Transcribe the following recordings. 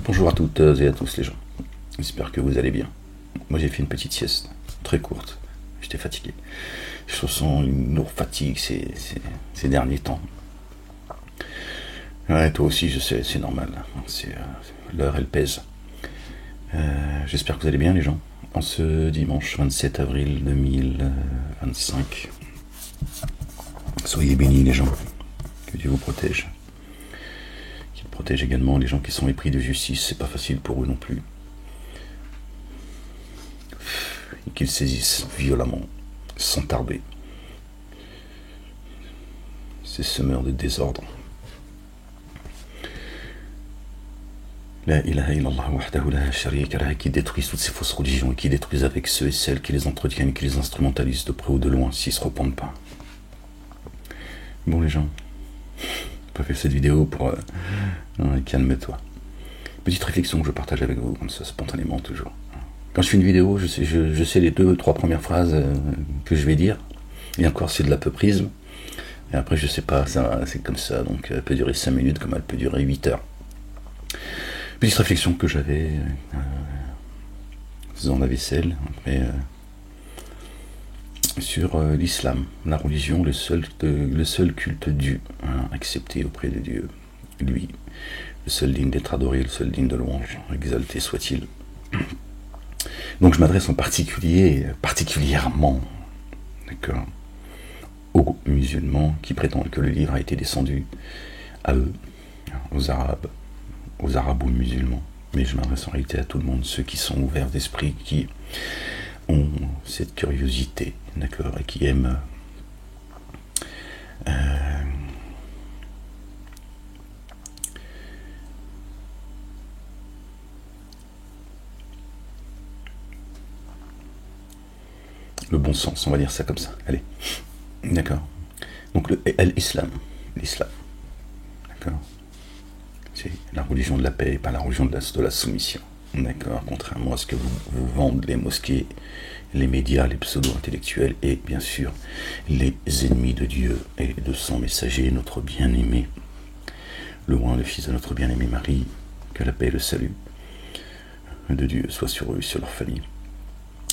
Bonjour à toutes et à tous les gens, j'espère que vous allez bien. Moi j'ai fait une petite sieste, très courte, j'étais fatigué. Je ressens une lourde fatigue ces derniers temps. Ouais, toi aussi je sais, c'est normal, l'heure elle pèse. J'espère que vous allez bien les gens, en ce dimanche 27 avril 2025. Soyez bénis les gens, que Dieu vous protège. Qu'il protège également les gens qui sont épris de justice, c'est pas facile pour eux non plus. Et qu'ils saisissent violemment, sans tarder, ces semeurs de désordre. La ilaha illallah wahdahu la sharika lah, qui détruisent toutes ces fausses religions et qui détruisent avec ceux et celles qui les entretiennent et qui les instrumentalisent de près ou de loin s'ils ne se repentent pas. Bon les gens, j'ai pas fait cette vidéo pour... calme-toi. Petite réflexion que je partage avec vous, comme ça, spontanément toujours. Quand je fais une vidéo, je sais les 2-3 premières phrases que je vais dire, et encore c'est de l'apoprisme, et après je sais pas, c'est comme ça, donc elle peut durer 5 minutes comme elle peut durer 8 heures. Petite réflexion que j'avais faisant la vaisselle, après, sur l'islam, la religion, le seul culte dû, accepté auprès de Dieu, lui, le seul digne d'être adoré, le seul digne de louange, exalté soit-il. Donc je m'adresse en particulièrement, d'accord, aux musulmans qui prétendent que le livre a été descendu à eux, aux arabo-musulmans, mais je m'adresse en réalité à tout le monde, ceux qui sont ouverts d'esprit, qui ont cette curiosité, d'accord, et qui aiment le bon sens, on va dire ça comme ça. Allez, d'accord. Donc l'islam, d'accord. C'est la religion de la paix, pas la religion de la soumission, d'accord. Contrairement à ce que vous vendent les mosquées, les médias, les pseudo-intellectuels et bien sûr les ennemis de Dieu et de son messager, notre bien-aimé, le fils de notre bien-aimé Marie, que la paix et le salut de Dieu soient sur eux et sur leur famille.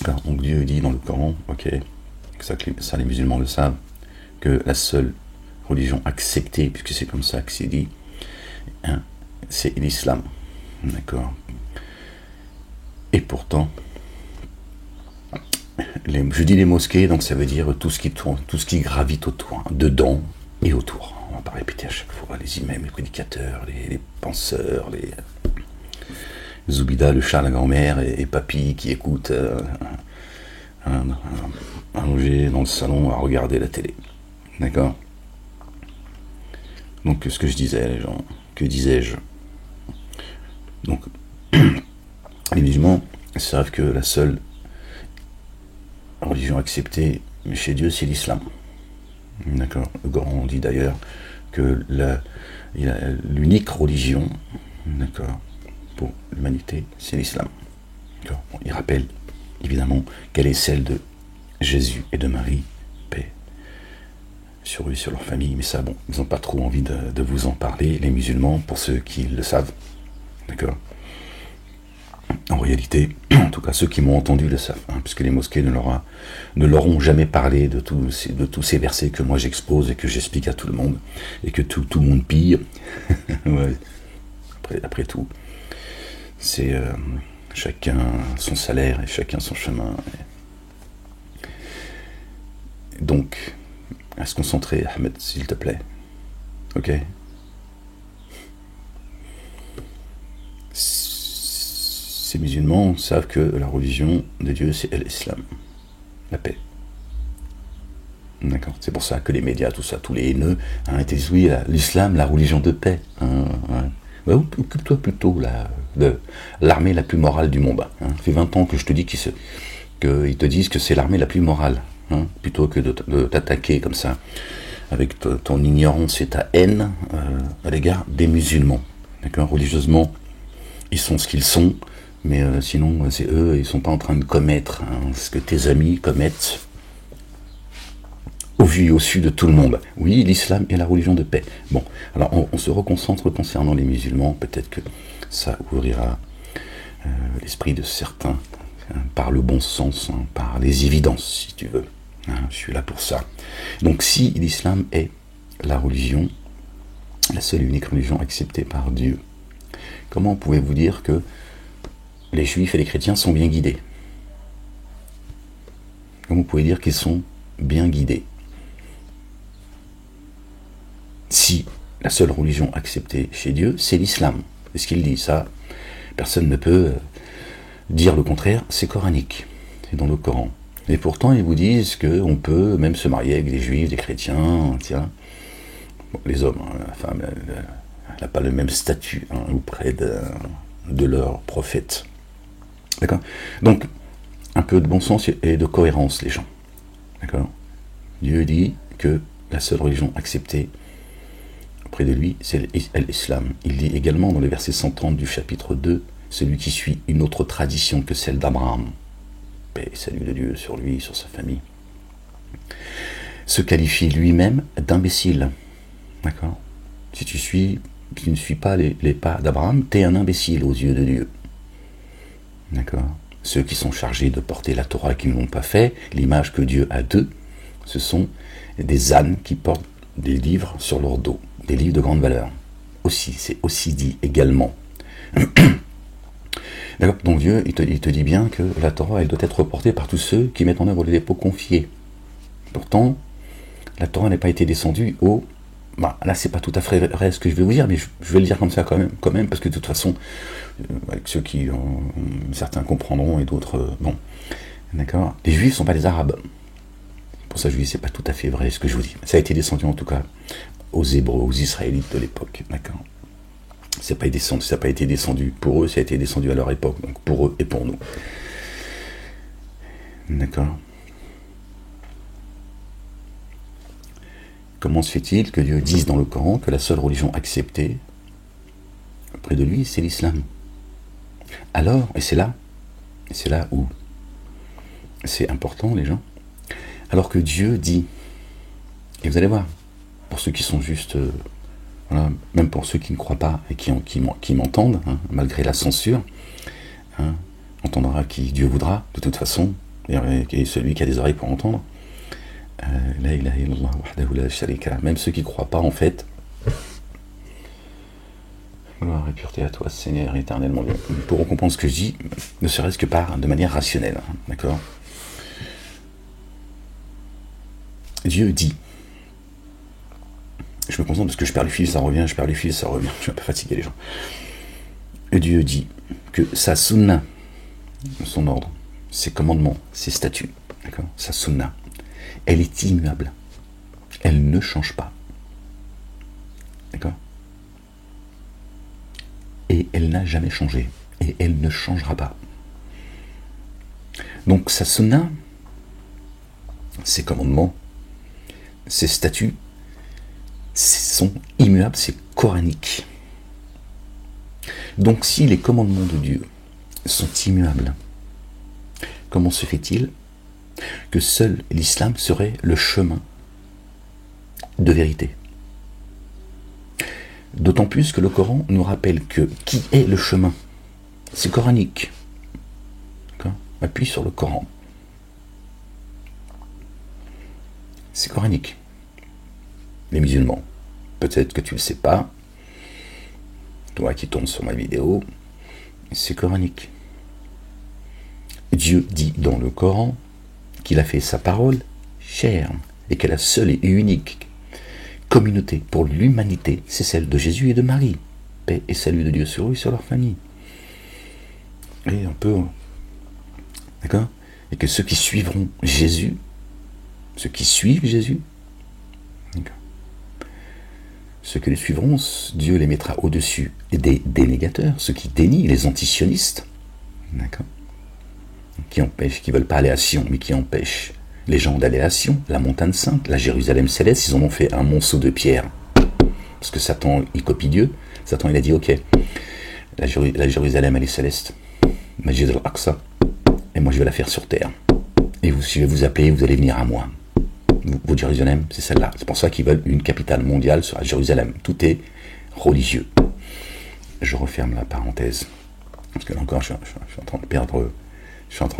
Alors, donc Dieu dit dans le Coran, ok, ça les musulmans le savent, que la seule religion acceptée, puisque c'est comme ça que c'est dit, c'est l'islam, d'accord. Et pourtant, je dis les mosquées, donc ça veut dire tout ce qui tourne, tout ce qui gravite autour, dedans et autour. On va pas répéter à chaque fois les imams, les prédicateurs, les penseurs, les Zoubida, le chat, la grand-mère et papy qui écoutent allongé dans le salon à regarder la télé. D'accord. Donc ce que je disais, les gens, que disais-je? Donc les musulmans savent que la seule religion acceptée chez Dieu, c'est l'islam. D'accord. Le Coran dit d'ailleurs que l'unique religion, d'accord, pour l'humanité, c'est l'islam. Bon, il rappelle évidemment quelle est celle de Jésus et de Marie, paix sur eux et sur leur famille, mais ça, bon, ils n'ont pas trop envie de vous en parler, les musulmans, pour ceux qui le savent, d'accord. En réalité, en tout cas ceux qui m'ont entendu le savent, puisque les mosquées ne leur ont jamais parlé de tous ces versets que moi j'expose et que j'explique à tout le monde, et que tout le monde pille. Ouais. Après tout, c'est chacun son salaire et chacun son chemin. Donc, à se concentrer, Ahmed, s'il te plaît. Ok? Ces musulmans savent que la religion de Dieu, c'est l'islam, la paix. D'accord? C'est pour ça que les médias, tout ça, tous les haineux, ils disent oui, l'islam, la religion de paix. Ouais, occupe-toi plutôt de l'armée la plus morale du monde. Ça fait 20 ans que je te dis qu'ils te disent que c'est l'armée la plus morale, plutôt que de t'attaquer comme ça, avec ton ignorance et ta haine à l'égard des musulmans. D'accord? Religieusement, ils sont ce qu'ils sont, mais sinon, c'est eux, ils ne sont pas en train de commettre ce que tes amis commettent au vu et au su de tout le monde. Oui, l'islam est la religion de paix. Bon, alors on se reconcentre concernant les musulmans, peut-être que ça ouvrira l'esprit de certains, hein, par le bon sens, hein, par les évidences, si tu veux. Hein, je suis là pour ça. Donc si l'islam est la religion, la seule et unique religion acceptée par Dieu, comment pouvez-vous dire que les juifs et les chrétiens sont bien guidés? Comment vous pouvez dire qu'ils sont bien guidés? Si la seule religion acceptée chez Dieu, c'est l'islam. C'est ce qu'il dit, ça, personne ne peut dire le contraire, c'est coranique, c'est dans le Coran. Et pourtant, ils vous disent qu'on peut même se marier avec des juifs, des chrétiens, tiens. Bon, les hommes, hein, la femme, elle n'a pas le même statut, hein, auprès de leur prophète. D'accord? Donc, un peu de bon sens et de cohérence, les gens. D'accord? Dieu dit que la seule religion acceptée auprès de lui, c'est l'islam. Il dit également dans le verset 130 du chapitre 2, celui qui suit une autre tradition que celle d'Abraham, paix et salut de Dieu sur lui, sur sa famille, se qualifie lui-même d'imbécile. D'accord? Si tu ne suis pas les pas d'Abraham, t'es un imbécile aux yeux de Dieu. D'accord? Ceux qui sont chargés de porter la Torah qui ne l'ont pas fait, l'image que Dieu a d'eux, ce sont des ânes qui portent des livres sur leur dos, des livres de grande valeur. Aussi, c'est aussi dit également. D'accord? Donc Dieu, il te dit bien que la Torah, elle doit être portée par tous ceux qui mettent en œuvre les dépôts confiés. Pourtant, la Torah n'a pas été descendue au... là, c'est pas tout à fait vrai ce que je vais vous dire, mais je vais le dire comme ça quand même, parce que de toute façon, avec ceux qui, certains comprendront et d'autres, bon, d'accord. Les Juifs ne sont pas des Arabes. Pour ça, je dis, c'est pas tout à fait vrai ce que je vous dis. Ça a été descendu en tout cas aux Hébreux, aux Israélites de l'époque, d'accord. Ça n'a pas été descendu pour eux, ça a été descendu à leur époque, donc pour eux et pour nous. D'accord. Comment se fait-il que Dieu dise dans le Coran que la seule religion acceptée auprès de lui, c'est l'islam? Alors, et c'est là où c'est important, les gens, alors que Dieu dit, et vous allez voir, pour ceux qui sont juste, voilà, même pour ceux qui ne croient pas et qui m'entendent, hein, malgré la censure, hein, entendra qui Dieu voudra, de toute façon, et celui qui a des oreilles pour entendre. La ilaha illallah wahdahu la sharika lah. Même ceux qui ne croient pas, en fait, gloire et pureté à toi, Seigneur éternel mon Dieu, pourront comprendre ce que je dis, ne serait-ce que de manière rationnelle, hein, d'accord? Dieu dit, je me concentre parce que je perds le fil, ça revient, je suis un peu fatigué, les gens. Et Dieu dit que sa sunna, son ordre, ses commandements, ses statuts, d'accord, sa sunna, elle est immuable. Elle ne change pas. D'accord? Et elle n'a jamais changé. Et elle ne changera pas. Donc sa sunna, ses commandements, ses statuts sont immuables, c'est coranique. Donc si les commandements de Dieu sont immuables, comment se fait-il que seul l'islam serait le chemin de vérité? D'autant plus que le Coran nous rappelle que qui est le chemin? C'est coranique. Appuie sur le Coran. C'est coranique. Les musulmans, peut-être que tu ne le sais pas, toi qui tombes sur ma vidéo, c'est coranique. Dieu dit dans le Coran qu'il a fait sa parole chère et que la seule et unique communauté pour l'humanité, c'est celle de Jésus et de Marie. Paix et salut de Dieu sur eux et sur leur famille. Et un peu, d'accord? Et que ceux qui suivront Jésus, ceux qui suivent Jésus, d'accord, ceux qui les suivront, Dieu les mettra au-dessus des dénégateurs, ceux qui dénient, les antisionistes, d'accord, qui empêchent, qui veulent pas aller à Sion, mais qui empêchent les gens d'aller à Sion, la montagne sainte, la Jérusalem céleste. Ils en ont fait un monceau de pierre. Parce que Satan, il copie Dieu. Satan, il a dit, ok, la Jérusalem, elle est céleste. Masjid al-Aqsa. Et moi, je vais la faire sur terre. Et si je vais vous appeler, vous allez venir à moi. votre Jérusalem, c'est celle-là. C'est pour ça qu'ils veulent une capitale mondiale sur Jérusalem. Tout est religieux. Je referme la parenthèse. Parce que là encore, je suis en train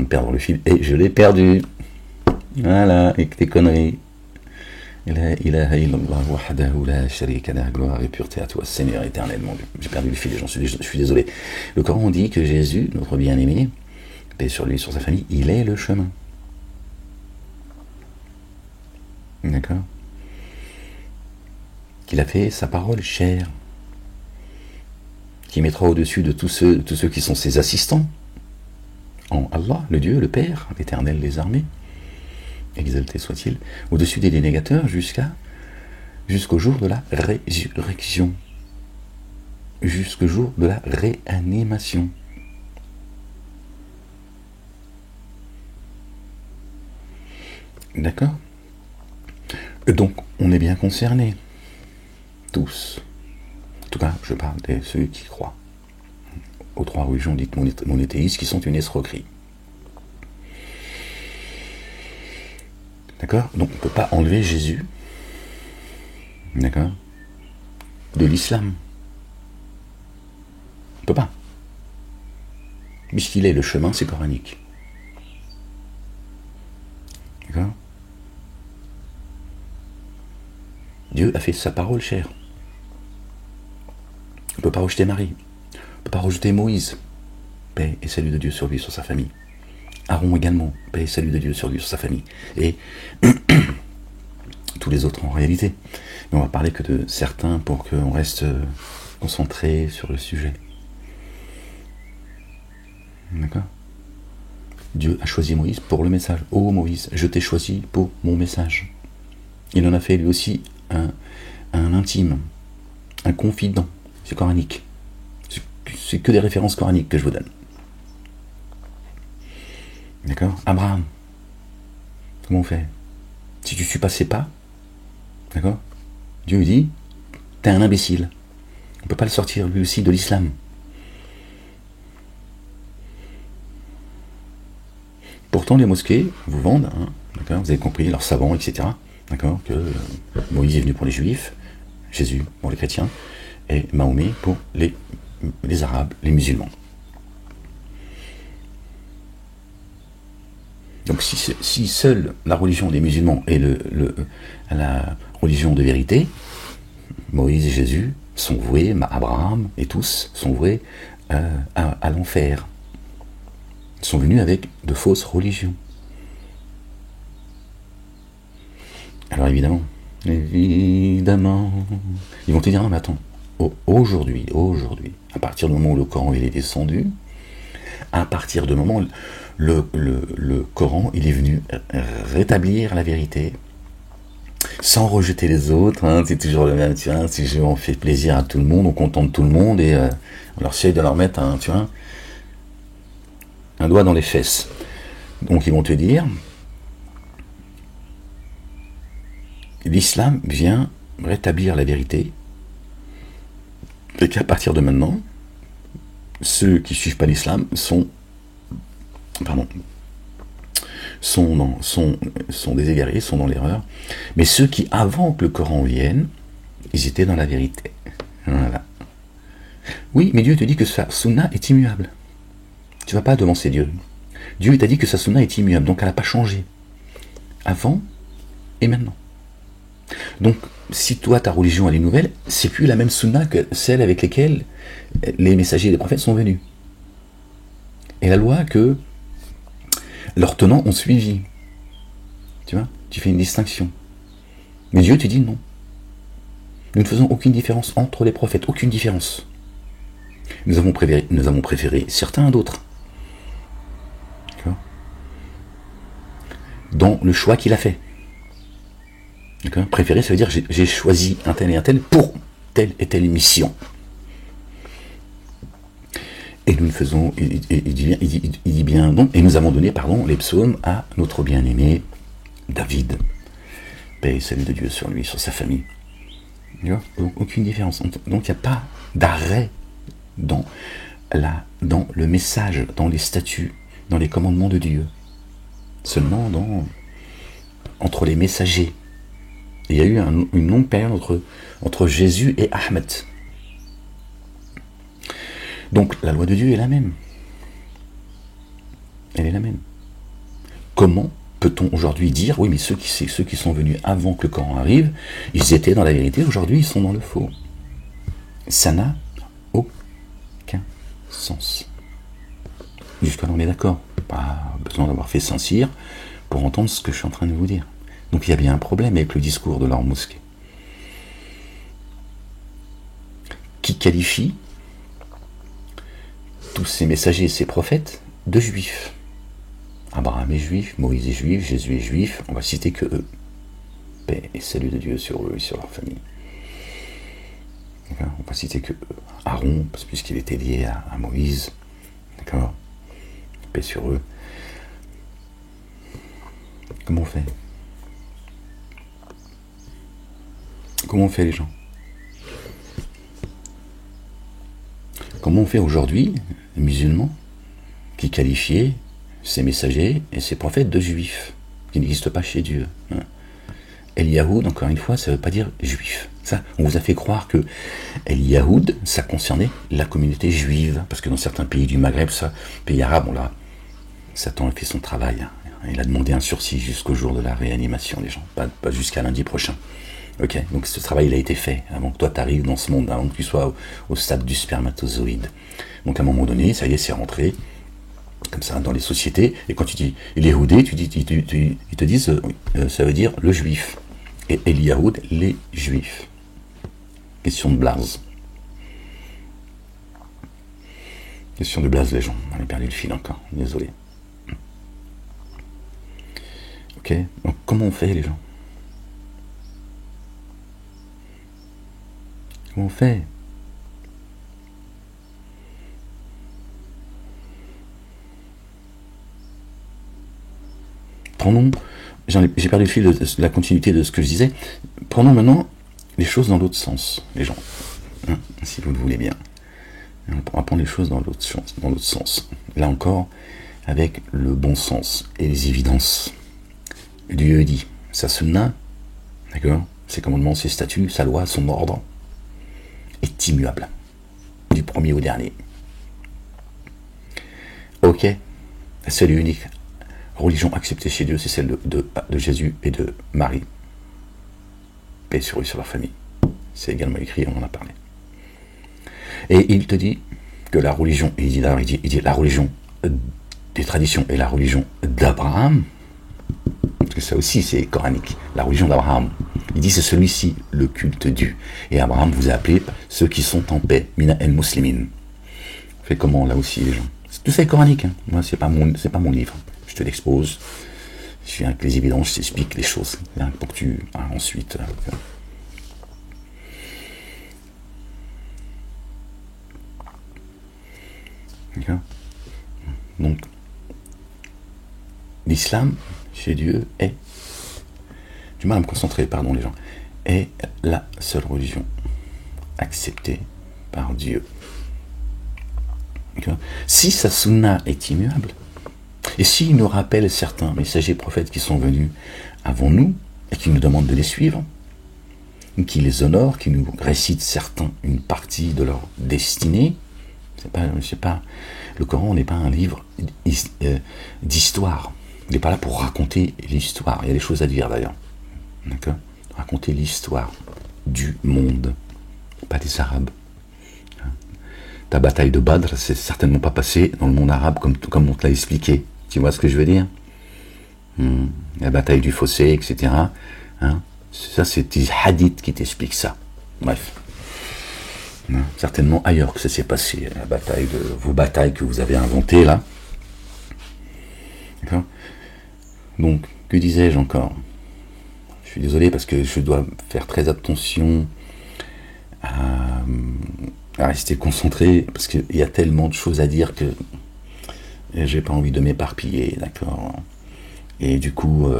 de perdre le fil. Et je l'ai perdu. Voilà, avec tes conneries. La ilaha illallah wahdahu la sharika lah, gloire et pureté à toi, Seigneur éternel, mon Dieu. J'ai perdu le fil, je suis désolé. Le Coran dit que Jésus, notre bien-aimé, paix sur lui, sur sa famille, il est le chemin. D'accord? Qu'il a fait sa parole chère, qui mettra au-dessus de tous ceux qui sont ses assistants, en Allah, le Dieu, le Père, l'Éternel des armées, exalté soit-il, au-dessus des dénégateurs jusqu'au jour de la résurrection, jusqu'au jour de la réanimation. D'accord? Donc, on est bien concernés, tous. En tout cas, je parle de ceux qui croient aux trois religions dites monothéistes, qui sont une escroquerie. D'accord? Donc on ne peut pas enlever Jésus, d'accord, de l'islam. On ne peut pas. Puisqu'il est le chemin, c'est coranique. D'accord? Dieu a fait sa parole chère. On ne peut pas rejeter Marie. On ne peut pas rejeter Moïse. Paix et salut de Dieu sur lui, sur sa famille. Aaron également, paix et salut de Dieu sur lui, sur sa famille. Et tous les autres en réalité. Mais on va parler que de certains pour qu'on reste concentré sur le sujet. D'accord? Dieu a choisi Moïse pour le message. Oh Moïse, je t'ai choisi pour mon message. Il en a fait lui aussi un intime, un confident. C'est coranique. C'est que des références coraniques que je vous donne. D'accord? Abraham. Comment on fait? Si tu ne suis pas ses pas, d'accord? Dieu lui dit, t'es un imbécile. On ne peut pas le sortir lui aussi de l'islam. Pourtant, les mosquées vous vendent, hein, d'accord? Vous avez compris, leurs savants, etc. D'accord? Que Moïse est venu pour les juifs, Jésus pour les chrétiens, et Mahomet pour les arabes, les musulmans. Donc si seule la religion des musulmans est la religion de vérité, Moïse et Jésus sont voués, Abraham et tous sont voués à l'enfer. Ils sont venus avec de fausses religions. Alors évidemment, ils vont te dire, non mais attends, aujourd'hui, à partir du moment où le Coran il est descendu, à partir du moment où le Coran il est venu rétablir la vérité, sans rejeter les autres, hein, c'est toujours le même, tu vois, si on fait plaisir à tout le monde, on contente tout le monde, et on leur essaye de leur mettre un doigt dans les fesses. Donc ils vont te dire, l'islam vient rétablir la vérité, et qu'à partir de maintenant, ceux qui ne suivent pas l'islam sont des égarés, sont dans l'erreur, mais ceux qui, avant que le Coran vienne, ils étaient dans la vérité. Voilà. Oui, mais Dieu te dit que sa sunna est immuable. Tu ne vas pas devancer Dieu. Dieu t'a dit que sa sunna est immuable, donc elle n'a pas changé. Avant et maintenant. Donc, si toi, ta religion, elle est nouvelle, c'est plus la même sunna que celle avec lesquelles les messagers et les prophètes sont venus. Et la loi que leurs tenants ont suivi. Tu vois, tu fais une distinction. Mais Dieu te dit non. Nous ne faisons aucune différence entre les prophètes, aucune différence. Nous avons préféré certains à d'autres. D'accord? Dans le choix qu'il a fait. D'accord? Préférer, ça veut dire j'ai choisi un tel et un tel pour telle et telle mission. Et nous le faisons, il dit bien, donc, et nous avons donné, les psaumes à notre bien-aimé David. Paix et salut de Dieu sur lui, sur sa famille. Donc, aucune différence. Donc, il n'y a pas d'arrêt dans le message, dans les statuts, dans les commandements de Dieu. Seulement entre les messagers. il y a eu une longue période entre Jésus et Ahmed. Donc la loi de Dieu est la même. Elle est la même. Comment peut-on aujourd'hui dire, oui, mais ceux qui sont venus avant que le Coran arrive, ils étaient dans la vérité, aujourd'hui ils sont dans le faux. Ça n'a aucun sens. Jusqu'à là on est d'accord. Pas besoin d'avoir fait Saint-Cyr pour entendre ce que je suis en train de vous dire. Donc il y a bien un problème avec le discours de leur mosquée. Qui qualifie tous ces messagers et ces prophètes de juifs. Abraham est juif, Moïse est juif, Jésus est juif, on va citer que eux. Paix et salut de Dieu sur eux et sur leur famille. D'accord, on va citer que eux. Aaron, puisqu'il était lié à Moïse. D'accord, paix sur eux. Comment on fait? Comment on fait les gens? Comment on fait aujourd'hui, les musulmans, qui qualifiaient ces messagers et ces prophètes de juifs, qui n'existent pas chez Dieu. El Yahoud, encore une fois, ça ne veut pas dire juif. Ça, on vous a fait croire que El Yahoud, ça concernait la communauté juive, parce que dans certains pays du Maghreb, pays arabes, Satan a fait son travail. Il a demandé un sursis jusqu'au jour de la réanimation des gens, pas jusqu'à lundi prochain. Ok, donc ce travail il a été fait avant que toi tu arrives dans ce monde, avant que tu sois au stade du spermatozoïde. Donc à un moment donné, ça y est, c'est rentré comme ça dans les sociétés. Et quand tu dis les Yahoudés, ils te disent ça veut dire le juif. Et les Yahoud, les juifs. Question de blase. Question de blase les gens. On a perdu le fil encore. Désolé. Ok. Donc comment on fait les gens? Comment on fait? Prenons, j'ai perdu le fil de la continuité de ce que je disais. Prenons maintenant les choses dans l'autre sens, les gens, si vous le voulez bien. On va prendre les choses dans l'autre sens. Là encore, avec le bon sens et les évidences. Dieu dit, sa sunna, d'accord, ses commandements, ses statuts, sa loi, son ordre, est immuable, du premier au dernier. Ok, la seule et unique religion acceptée chez Dieu, c'est celle de Jésus et de Marie. Paix sur eux, sur leur famille. C'est également écrit, on en a parlé. Et il te dit que la religion, il dit la religion des traditions et la religion d'Abraham, parce que ça aussi c'est coranique, la religion d'Abraham, il dit c'est celui-ci le culte dû. Et Abraham vous a appelé ceux qui sont en paix, mina el muslimin. Fait comment là aussi les gens? Tout ça est coranique, hein. Moi c'est pas mon livre. Je te l'expose, je viens avec les évidences, je t'explique les choses, hein, pour que tu ensuite. D'accord. Donc, l'islam chez Dieu est, du mal à me concentrer, pardon les gens, est la seule religion acceptée par Dieu. D'accord. Si sa sunna est immuable, et s'il nous rappelle certains messagers prophètes qui sont venus avant nous, et qui nous demandent de les suivre, qui les honorent, qui nous récitent certains une partie de leur destinée, le Coran n'est pas un livre d'histoire. Il n'est pas là pour raconter l'histoire. Il y a des choses à dire d'ailleurs. D'accord ? Raconter l'histoire du monde, pas des Arabes. Ta bataille de Badr, c'est certainement pas passé dans le monde arabe comme on te l'a expliqué. Tu vois ce que je veux dire ? La bataille du fossé, etc. Hein ? Ça, c'est des hadiths qui t'expliquent ça. Bref. Certainement ailleurs que ça s'est passé, vos batailles que vous avez inventées là. D'accord ? Donc, que disais-je encore ? Je suis désolé parce que je dois faire très attention à rester concentré, parce qu'il y a tellement de choses à dire que j'ai pas envie de m'éparpiller, d'accord ? Et du coup,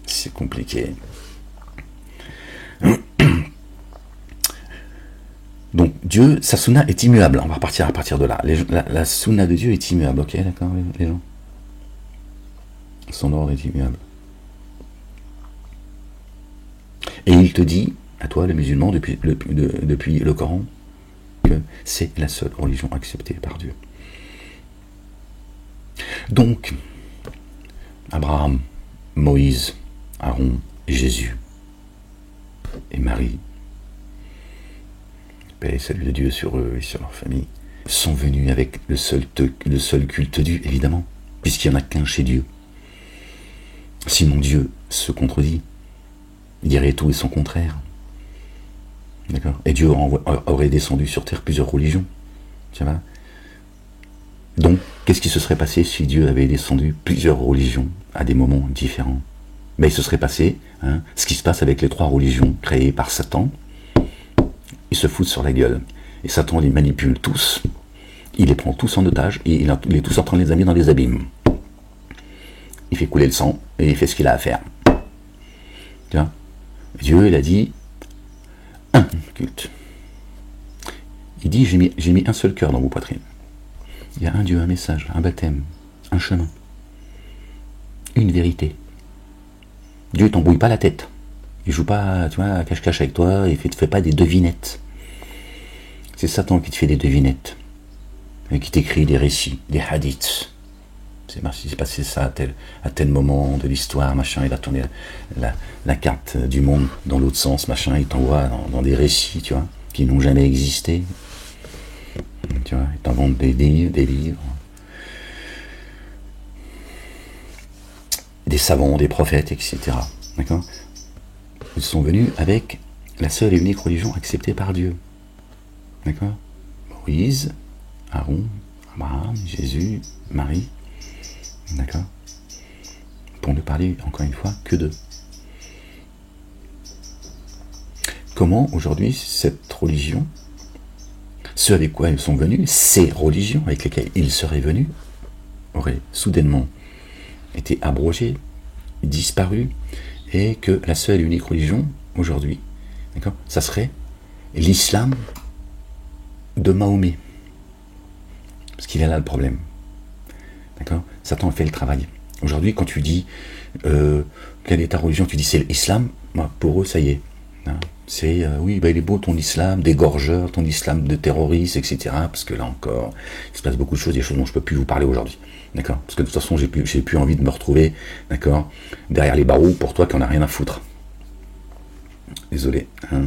c'est compliqué. Donc Dieu, sa sunna est immuable. On va repartir à partir de là. La sunna de Dieu est immuable, ok, d'accord, les gens. Son ordre est immuable. Et il te dit, à toi, le musulman, depuis le Coran, que c'est la seule religion acceptée par Dieu. Donc, Abraham, Moïse, Aaron, Jésus et Marie, paix et salut de Dieu sur eux et sur leur famille, sont venus avec le seul culte dû, évidemment, puisqu'il n'y en a qu'un chez Dieu. Sinon Dieu se contredit, il dirait tout et son contraire. D'accord. Et Dieu aurait descendu sur terre plusieurs religions. Tu vois. Donc, qu'est-ce qui se serait passé si Dieu avait descendu plusieurs religions à des moments différents? Il se serait passé ce qui se passe avec les 3 religions créées par Satan. Ils se foutent sur la gueule. Et Satan les manipule tous. Il les prend tous en otage et il est tous en train de les amener dans les abîmes. Il fait couler le sang et il fait ce qu'il a à faire. Tu vois. Dieu, il a dit un culte. Il dit, j'ai mis un seul cœur dans vos poitrines. Il y a un Dieu, un message, un baptême, un chemin, une vérité. Dieu ne t'embrouille pas la tête. Il joue pas, tu vois, cache-cache avec toi, il te fait pas des devinettes. C'est Satan qui te fait des devinettes. Et qui t'écrit des récits, des hadiths. C'est passé ça à tel moment de l'histoire, machin, il a tourné la carte du monde dans l'autre sens, machin, il t'envoie dans des récits, tu vois, qui n'ont jamais existé. Tu vois, il t'invente des livres. Des savants, des prophètes, etc. D'accord? Ils sont venus avec la seule et unique religion acceptée par Dieu. D'accord? Moïse, Aaron, Abraham, Jésus, Marie. D'accord? Pour ne parler, encore une fois, que d'eux. Comment, aujourd'hui, cette religion, ceux avec quoi ils sont venus, ces religions avec lesquelles ils seraient venus, auraient soudainement été abrogées, disparues, et que la seule et unique religion, aujourd'hui, d'accord, ça serait l'islam de Mahomet. Parce qu'il est là le problème. D'accord? Satan fait le travail. Aujourd'hui, quand tu dis quelle est ta religion, tu dis c'est l'islam, pour eux, ça y est. Hein, c'est oui, il est beau ton islam, dégorgeur, ton islam de terroriste, etc. Parce que là encore, il se passe beaucoup de choses, des choses dont je ne peux plus vous parler aujourd'hui. D'accord? Parce que de toute façon, j'ai plus envie de me retrouver, d'accord, derrière les barreaux pour toi qui en a rien à foutre. Désolé, hein,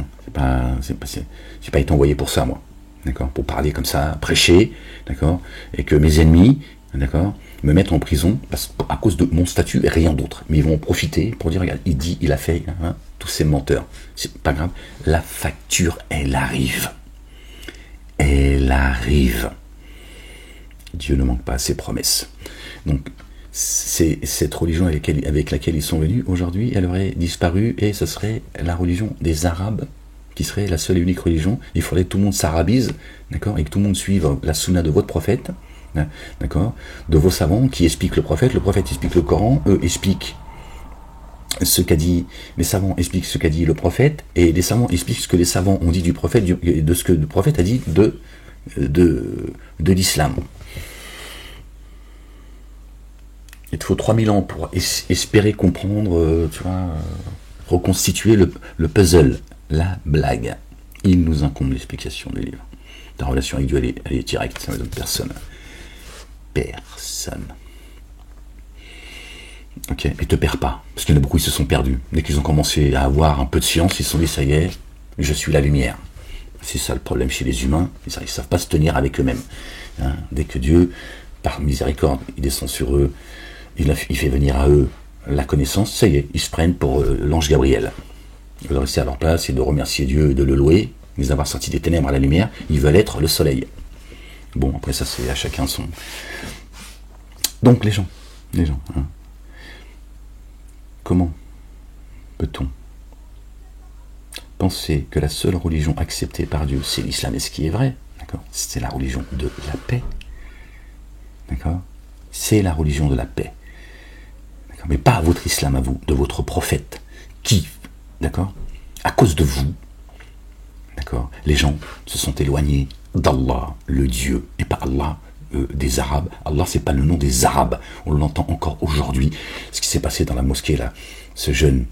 j'ai pas été envoyé pour ça, moi. D'accord? Pour parler comme ça, prêcher, d'accord, et que mes ennemis, d'accord, me mettent en prison à cause de mon statut et rien d'autre. Mais ils vont en profiter pour dire, regarde, il a fait, hein, tous ces menteurs. C'est pas grave. La facture, elle arrive. Elle arrive. Dieu ne manque pas à ses promesses. Donc, c'est cette religion avec laquelle ils sont venus, aujourd'hui, elle aurait disparu et ce serait la religion des Arabes qui serait la seule et unique religion. Il faudrait que tout le monde s'arabise, d'accord, et que tout le monde suive la sunna de votre prophète, d'accord, de vos savants qui expliquent le prophète explique le Coran, eux expliquent ce qu'a dit, les savants expliquent ce qu'a dit le prophète, et les savants expliquent ce que les savants ont dit du prophète, de ce que le prophète a dit de l'islam. Il te faut 3000 ans pour espérer comprendre, tu vois, reconstituer le puzzle, la blague. Il nous incombe l'explication des livres. Ta relation avec Dieu, elle est directe, ça ne donne personne. Personne. Ok, et te perds pas, parce qu'il y en a beaucoup qui se sont perdus. Dès qu'ils ont commencé à avoir un peu de science, ils se sont dit, ça y est, je suis la lumière. C'est ça le problème chez les humains, ils ne savent pas se tenir avec eux-mêmes. Hein, dès que Dieu, par miséricorde, il descend sur eux, il fait venir à eux la connaissance, ça y est, ils se prennent pour l'ange Gabriel. Ils veulent rester à leur place et de remercier Dieu et de le louer, les avoir sortis des ténèbres à la lumière, ils veulent être le soleil. Bon, après ça, c'est à chacun son... Donc les gens, hein, comment peut-on penser que la seule religion acceptée par Dieu, c'est l'islam, et ce qui est vrai, d'accord, c'est la religion de la paix, d'accord, c'est la religion de la paix, d'accord, mais pas votre islam à vous, de votre prophète, qui, d'accord, à cause de vous, d'accord, les gens se sont éloignés d'Allah, le Dieu, et pas Allah, des Arabes. Allah, c'est pas le nom des Arabes. On l'entend encore aujourd'hui. Ce qui s'est passé dans la mosquée, là, ce jeune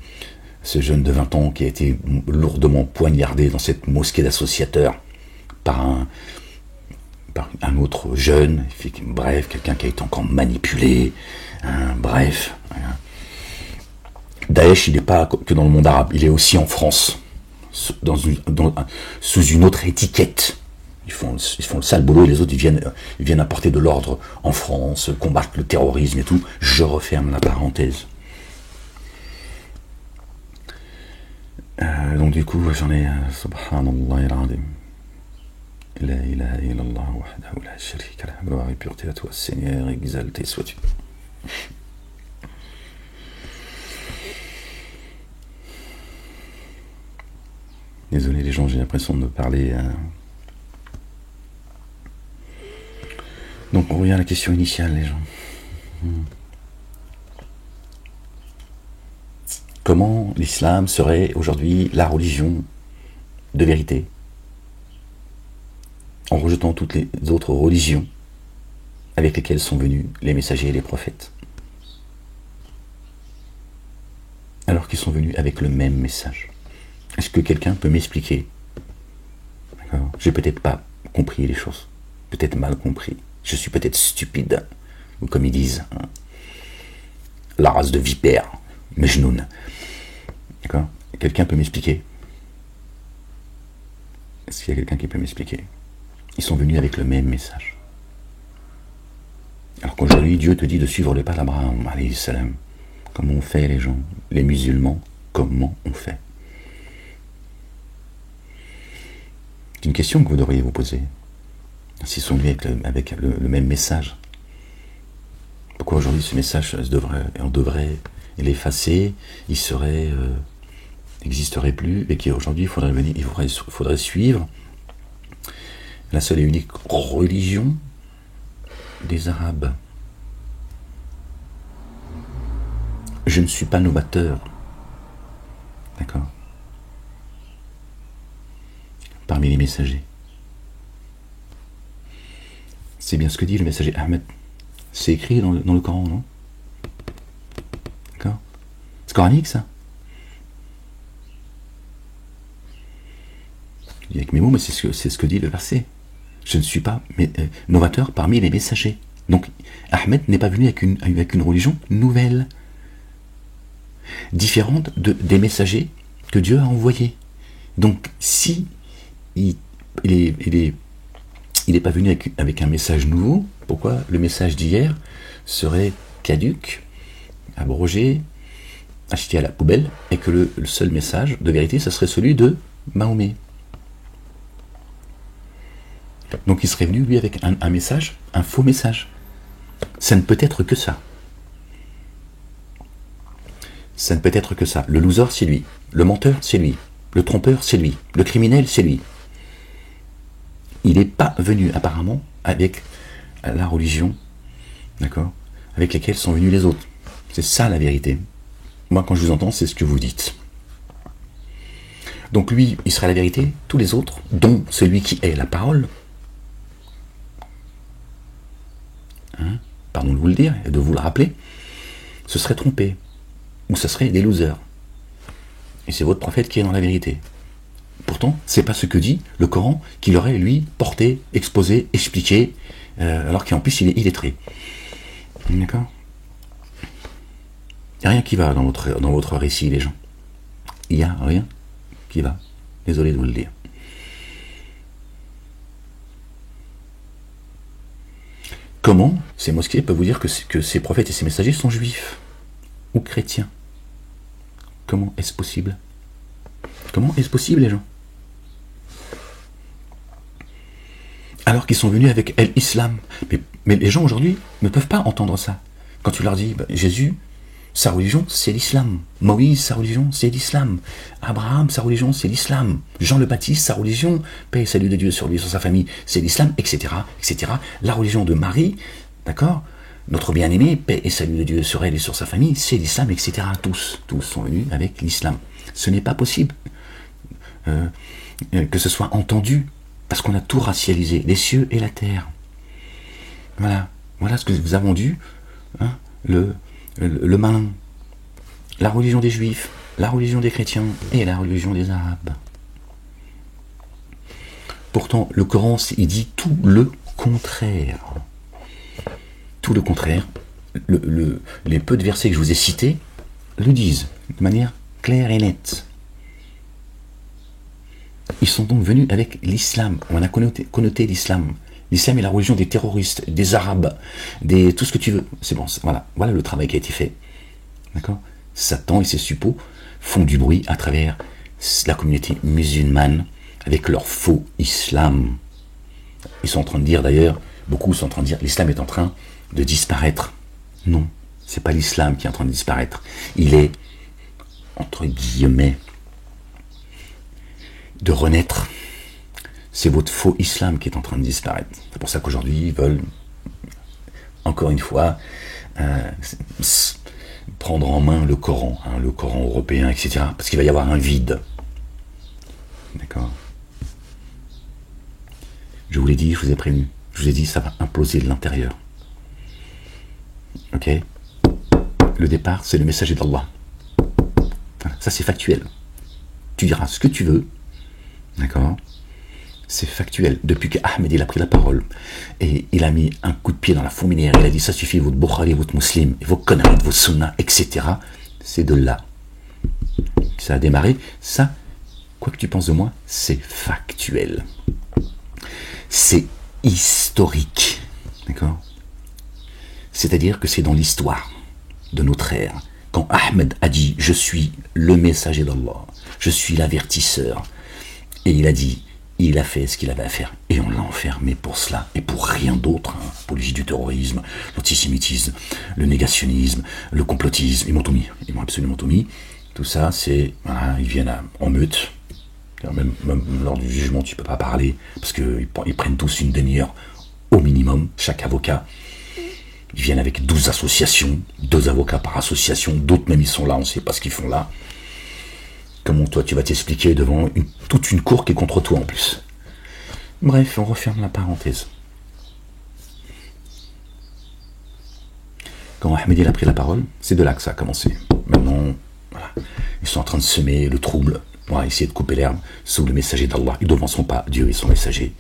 ce jeune de 20 ans qui a été lourdement poignardé dans cette mosquée d'associateurs par un autre jeune, bref, quelqu'un qui a été encore manipulé, bref. Daesh, il n'est pas que dans le monde arabe, il est aussi en France, sous une autre étiquette. Ils font le sale boulot et les autres, ils viennent apporter de l'ordre en France, combattre le terrorisme et tout. Je referme la parenthèse. Donc du coup, j'en ai... Subhanallah il-Azim. La ilaha illallah wahdahu la sharika lah. Gloire et pureté à toi, Seigneur, exalté sois-tu. Désolé les gens, j'ai l'impression de me parler... Donc on revient à la question initiale, les gens. Comment l'islam serait aujourd'hui la religion de vérité, en rejetant toutes les autres religions avec lesquelles sont venus les messagers et les prophètes, alors qu'ils sont venus avec le même message? Est-ce que quelqu'un peut m'expliquer? J'ai peut-être pas compris les choses, peut-être mal compris, je suis peut-être stupide, ou comme ils disent, la race de vipère, Mejnoun. D'accord? Quelqu'un peut m'expliquer? Est-ce qu'il y a quelqu'un qui peut m'expliquer? Ils sont venus avec le même message. Alors qu'aujourd'hui, Dieu te dit de suivre le pas d'Abraham, alayhi salam. Comment on fait les gens? Les musulmans, comment on fait? C'est une question que vous devriez vous poser. S'ils sont venus avec le même message, pourquoi aujourd'hui ce message on devrait l'effacer, il n'existerait plus, et qu'aujourd'hui il faudrait suivre la seule et unique religion des Arabes? Je ne suis pas novateur, d'accord, parmi les messagers. C'est bien ce que dit le messager Ahmed. C'est écrit dans le Coran, non? D'accord? C'est coranique, ça? Je dis avec mes mots, mais c'est ce que dit le verset. Je ne suis pas novateur parmi les messagers. Donc, Ahmed n'est pas venu avec une religion nouvelle, différente des messagers que Dieu a envoyés. Donc, si il n'est pas venu avec un message nouveau, pourquoi le message d'hier serait caduc, abrogé, acheté à la poubelle, et que le seul message de vérité, ce serait celui de Mahomet? Donc il serait venu, lui, avec un message, un faux message. Ça ne peut être que ça. Ça ne peut être que ça. Le loser, c'est lui. Le menteur, c'est lui. Le trompeur, c'est lui. Le criminel, c'est lui. Il n'est pas venu, apparemment, avec la religion, d'accord, avec laquelle sont venus les autres. C'est ça la vérité. Moi, quand je vous entends, c'est ce que vous dites. Donc lui, il serait la vérité, tous les autres, dont celui qui est la parole, pardon de vous le dire et de vous le rappeler, ce serait trompé, ou ce serait des losers. Et c'est votre prophète qui est dans la vérité. Pourtant, c'est pas ce que dit le Coran qu'il aurait, lui, porté, exposé, expliqué, alors qu'en plus il est illettré. D'accord? Il n'y a rien qui va dans votre récit, les gens. Il n'y a rien qui va. Désolé de vous le dire. Comment ces mosquées peuvent vous dire que ces prophètes et ces messagers sont juifs ou chrétiens? Comment est-ce possible? Comment est-ce possible, les gens? Alors qu'ils sont venus avec l'islam. Mais les gens aujourd'hui ne peuvent pas entendre ça. Quand tu leur dis, Jésus, sa religion, c'est l'islam. Moïse, sa religion, c'est l'islam. Abraham, sa religion, c'est l'islam. Jean le Baptiste, sa religion, paix et salut de Dieu sur lui et sur sa famille, c'est l'islam, etc., etc. La religion de Marie, d'accord, notre bien-aimé, paix et salut de Dieu sur elle et sur sa famille, c'est l'islam, etc. Tous sont venus avec l'islam. Ce n'est pas possible que ce soit entendu, parce qu'on a tout racialisé, les cieux et la terre. Voilà ce que vous a vendu, le malin. La religion des Juifs, la religion des chrétiens et la religion des arabes. Pourtant, le Coran, il dit tout le contraire. Tout le contraire. Les peu de versets que je vous ai cités le disent de manière claire et nette. Ils sont donc venus avec l'islam. On a connoté l'islam. L'islam est la religion des terroristes, des arabes, tout ce que tu veux. C'est bon, voilà le travail qui a été fait. D'accord ? Satan et ses suppôts font du bruit à travers la communauté musulmane avec leur faux islam. Ils sont en train de dire d'ailleurs, beaucoup sont en train de dire, l'islam est en train de disparaître. Non, c'est pas l'islam qui est en train de disparaître. Il est, entre guillemets, de renaître. C'est votre faux islam qui est en train de disparaître. C'est pour ça qu'aujourd'hui, ils veulent, encore une fois, prendre en main le Coran européen, etc. Parce qu'il va y avoir un vide. D'accord ? Je vous l'ai dit, je vous ai prévenu. Je vous ai dit, ça va imploser de l'intérieur. Ok ? Le départ, c'est le messager d'Allah. Voilà, ça, c'est factuel. Tu diras ce que tu veux. D'accord ? C'est factuel. Depuis qu'Ahmed il a pris la parole et il a mis un coup de pied dans la fourmilière, il a dit ça suffit, votre Bukhari, votre Muslim, vos conneries, vos sunnas, etc. C'est de là que ça a démarré. Ça, quoi que tu penses de moi, c'est factuel. C'est historique. D'accord ? C'est-à-dire que c'est dans l'histoire de notre ère. Quand Ahmed a dit « Je suis le messager d'Allah, je suis l'avertisseur », et il a dit, il a fait ce qu'il avait à faire, et on l'a enfermé pour cela, et pour rien d'autre, l'apologie du terrorisme, l'antisémitisme, le négationnisme, le complotisme, ils m'ont absolument tout mis. Tout ça, c'est, ils viennent en meute. Même lors du jugement, tu ne peux pas parler, parce qu'ils prennent tous une demi-heure au minimum, chaque avocat. Ils viennent avec 12 associations, 2 avocats par association, d'autres même ils sont là, on ne sait pas ce qu'ils font là. Comment toi tu vas t'expliquer devant toute une cour qui est contre toi en plus. Bref, on referme la parenthèse. Quand Ahmed a pris la parole, c'est de là que ça a commencé. Maintenant, voilà, ils sont en train de semer le trouble, voilà, essayer de couper l'herbe sous le messager d'Allah. Ils ne devanceront pas Dieu et son messager.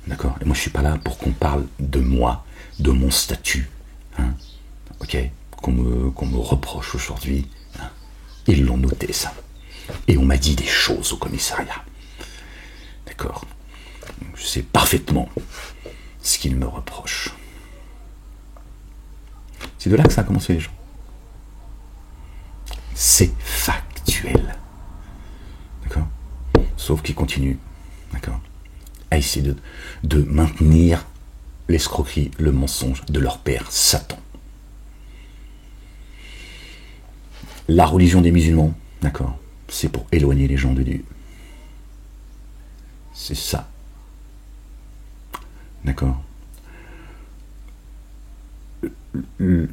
D'accord ? Et moi je ne suis pas là pour qu'on parle de moi, de mon statut. Ok ? Qu'on me reproche aujourd'hui. Ils l'ont noté ça. Et on m'a dit des choses au commissariat. D'accord ? Je sais parfaitement ce qu'ils me reprochent. C'est de là que ça a commencé, les gens. C'est factuel. D'accord ? Sauf qu'ils continuent, d'accord, à essayer de maintenir l'escroquerie, le mensonge de leur père, Satan. La religion des musulmans, d'accord, c'est pour éloigner les gens de Dieu. C'est ça. D'accord.